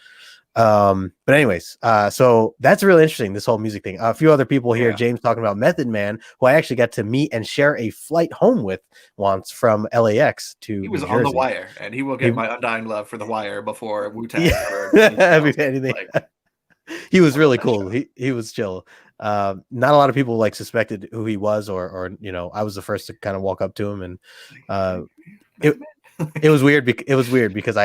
But anyways, so that's really interesting, this whole music thing. A few other people here, James talking about Method Man, who I actually got to meet and share a flight home with once from LAX to he was on The Wire, and he will get my undying love for The Wire before Wu-Tang or anything. Like, he was really cool. He was chill. Not a lot of people like suspected who he was, or I was the first to kind of walk up to him, and it was weird. It was weird because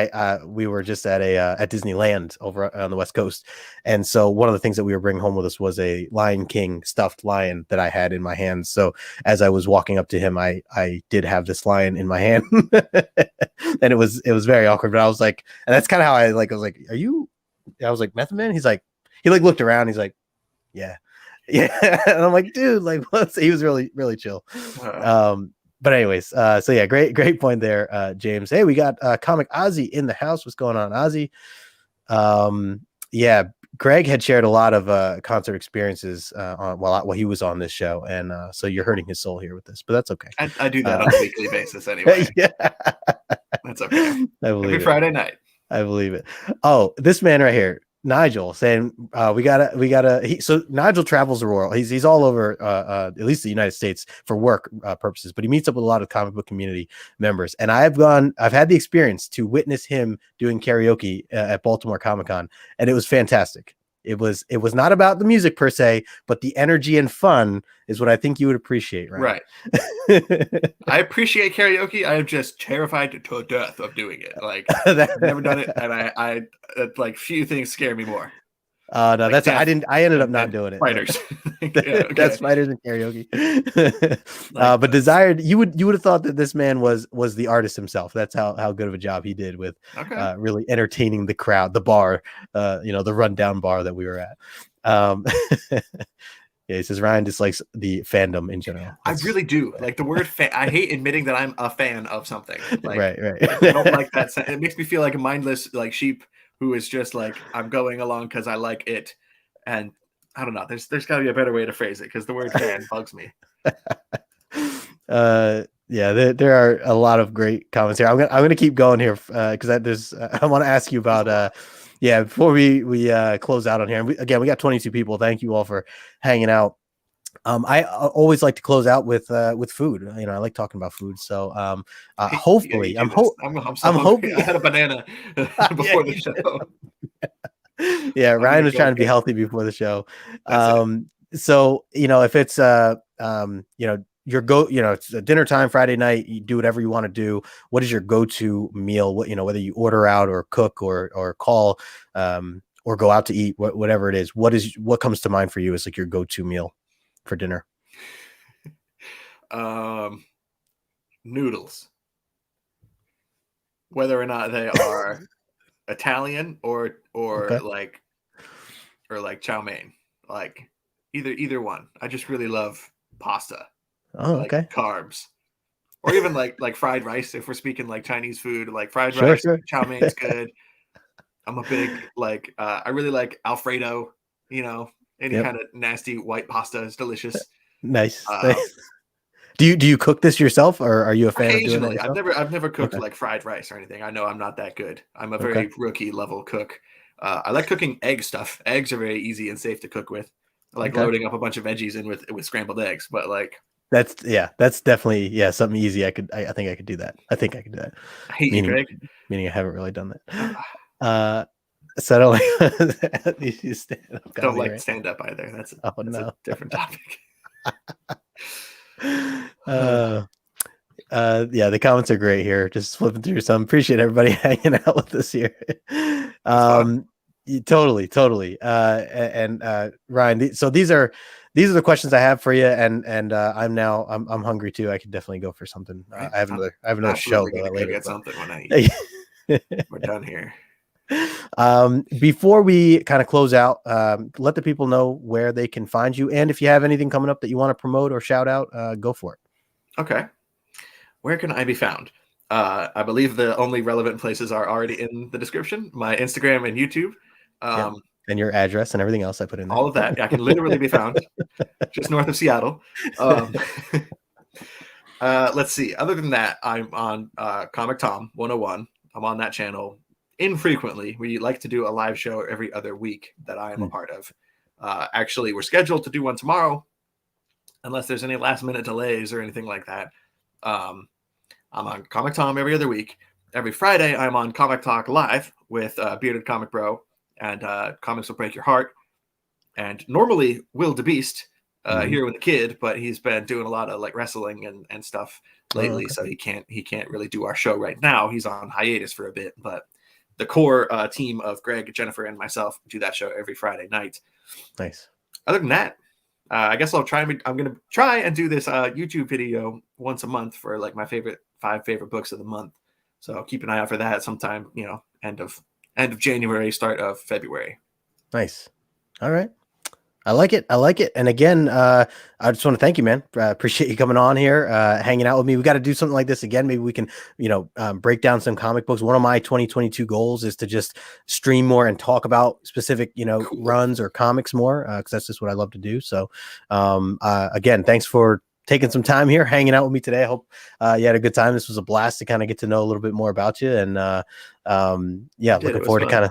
we were just at Disneyland over on the West Coast, and so one of the things that we were bringing home with us was a Lion King stuffed lion that I had in my hands. So as I was walking up to him, I did have this lion in my hand, and it was very awkward. But I was like, and that's kind of how I was like, "Are you?" I was like, "Method Man." He looked around. He's like, "Yeah." And I'm like, "Dude, like, what's?" He was really chill. But anyways, so yeah, great point there, James. Hey, we got Comic Ozzy in the house. What's going on, Ozzy? Yeah, Greg had shared a lot of concert experiences while he was on this show, and so you're hurting his soul here with this, but that's okay. I do that on a weekly basis anyway. Yeah, that's okay. Every Friday night. I believe it. Oh, this man right here, Nigel, saying so Nigel travels the world. He's all over at least the United States for work purposes, but he meets up with a lot of comic book community members, and I've had the experience to witness him doing karaoke at Baltimore Comic-Con, and it was fantastic. It was not about the music per se, but the energy and fun is what I think you would appreciate, right? Right. I appreciate karaoke. I am just terrified to death of doing it. Like I've never done it, and I like few things scare me more. No, like that's I ended up not doing it. Fighters. That's fighters and karaoke. But Desired, you would have thought that this man was the artist himself. That's how good of a job he did with really entertaining the crowd, the bar, the rundown bar that we were at. Yeah, he says Ryan dislikes the fandom in general. I really do. Like the word fan. I hate admitting that I'm a fan of something. Like, right. I don't like that. It makes me feel like a mindless like sheep who is just like, I'm going along because I like it. And I don't know. There's got to be a better way to phrase it because the word fan bugs me. Yeah, there are a lot of great comments here. I'm gonna keep going here because I want to ask you about before we close out on here. And we got 22 people. Thank you all for hanging out. I always like to close out with food. You know, I like talking about food. So Yeah, you hopefully, do this. I'm so I'm hungry. I hoping. had a banana Yeah, before the you show. did. Yeah, I'm Ryan gonna was go trying to be get. healthy before the show. That's it. So you know, if it's you know, you know, it's dinner time Friday night, you do whatever you want to do. What is your go-to meal? What, you know, whether you order out or cook or call or go out to eat, whatever it is, what comes to mind for you as like your go-to meal for dinner? Um, Noodles, whether or not they are Italian Okay. or like chow mein, like either one. I just really love pasta, Oh, like okay. carbs, or even like fried rice. If we're speaking like Chinese food, like fried Sure, rice, sure. chow mein's good. I'm a big like I really like Alfredo. You know, any Yep. kind of nasty white pasta is delicious. Nice. Um, Do you cook this yourself, or are you a fan of doing that Occasionally, yourself? I've never cooked Okay. like fried rice or anything. I know I'm not that good. I'm a Okay. very rookie level cook. I like cooking egg stuff. Eggs are very easy and safe to cook with. I like Okay. loading up a bunch of veggies in with scrambled eggs, but like That's definitely, yeah, something easy. I think I could do that. I think I could do that. I hate you, Meaning Greg. meaning I haven't really done Uh, that. Uh so I don't like these stand-up don't comedy, like right? stand up either. Oh That's a no. different topic. Uh yeah, the comments are great here. Just flipping through some. Appreciate everybody hanging out with us here. It's fun. Totally. And Ryan, so these are the questions I have for you, and I'm hungry too. I could definitely go for something. Right? I have I'm another show absolutely gonna go later, get but something when we're done here. before we kind of close out, let the people know where they can find you, and if you have anything coming up that you want to promote or shout out, go for it. Okay. Where can I be found? I believe the only relevant places are already in the description. My Instagram and YouTube. Yep. Um, And your address and everything else I put in there. all of that. I can literally be found just north of Seattle. Yep. Um, let's see. Other than that, I'm on Comic Tom 101. I'm on that channel infrequently. We like to do a live show every other week that I am a part of. Actually, we're scheduled to do one tomorrow, unless there's any last minute delays or anything like that. Um, I'm on Comic Tom every other week. Every Friday, I'm on Comic Talk Live with Bearded Comic Bro and Comics Will Break Your Heart. And normally Will DeBeast Mhm. here with the kid, but he's been doing a lot of like wrestling and stuff Oh, lately, okay. so he can't really do our show right now. He's on hiatus for a bit, but the core team of Greg, Jennifer, and myself do that show every Friday night. Nice. Other than that, I guess I'm gonna try and do this YouTube video once a month for like my five favorite books of the month. So keep an eye out for that sometime, end of January, start of February. Nice. All right. I like it. I like it. And again, I just want to thank you, man. Appreciate you coming on here, hanging out with me. We got to do something like this again. Maybe we can, break down some comic books. One of my 2022 goals is to just stream more and talk about specific, Cool. runs or comics more, because that's just what I love to do. So, again, thanks for taking some time here, hanging out with me today. I hope you had a good time. This was a blast to kind of get to know a little bit more about you. And yeah, It looking was forward to fun.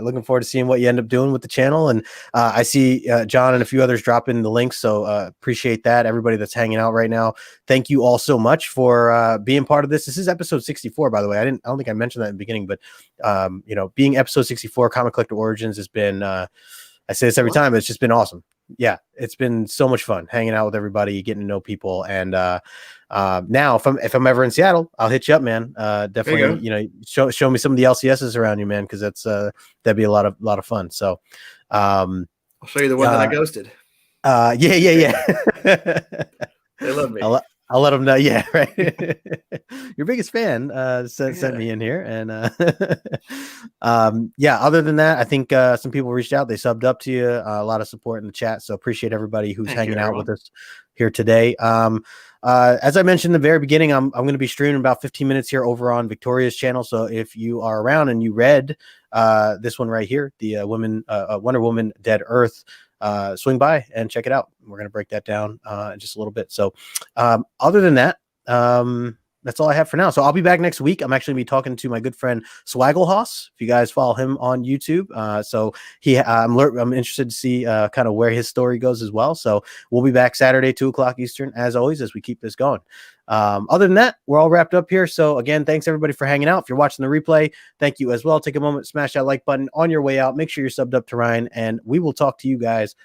looking forward to seeing what you end up doing with the channel. And I see John and a few others drop in the links, so appreciate that. Everybody that's hanging out right now, thank you all so much for being part of this. This is episode 64, by the way. I don't think I mentioned that in the beginning, but being episode 64, Comic Collector Origins has been I say this every time, but it's just been awesome. Yeah, it's been so much fun hanging out with everybody, getting to know people. And now if I'm ever in Seattle, I'll hit you up, man. Definitely, show me some of the LCSs around you, man, because that'd be a lot of fun. So I'll show you the one that I ghosted. Yeah. They love me. I'll let them know. Yeah, right. Your biggest fan sent me in here, and Other than that, I think some people reached out. They subbed up to you. A lot of support in the chat, so appreciate everybody who's Thank you, hanging out everyone. with us here today. As I mentioned in the very beginning, I'm going to be streaming about 15 minutes here over on Victoria's channel. So if you are around and you read this one right here, the Wonder Woman Dead Earth, swing by and check it out. We're going to break that down in just a little bit. So other than that, that's all I have for now. So I'll be back next week. I'm actually gonna be talking to my good friend Swaggle if you guys follow him on YouTube. So I'm interested to see kind of where his story goes as well. So we'll be back Saturday, 2:00 Eastern, as always, as we keep this going. Other than that, we're all wrapped up here. So again, thanks everybody for hanging out. If you're watching the replay, thank you as well. Take a moment, smash that like button on your way out. Make sure you're subbed up to Ryan, and we will talk to you guys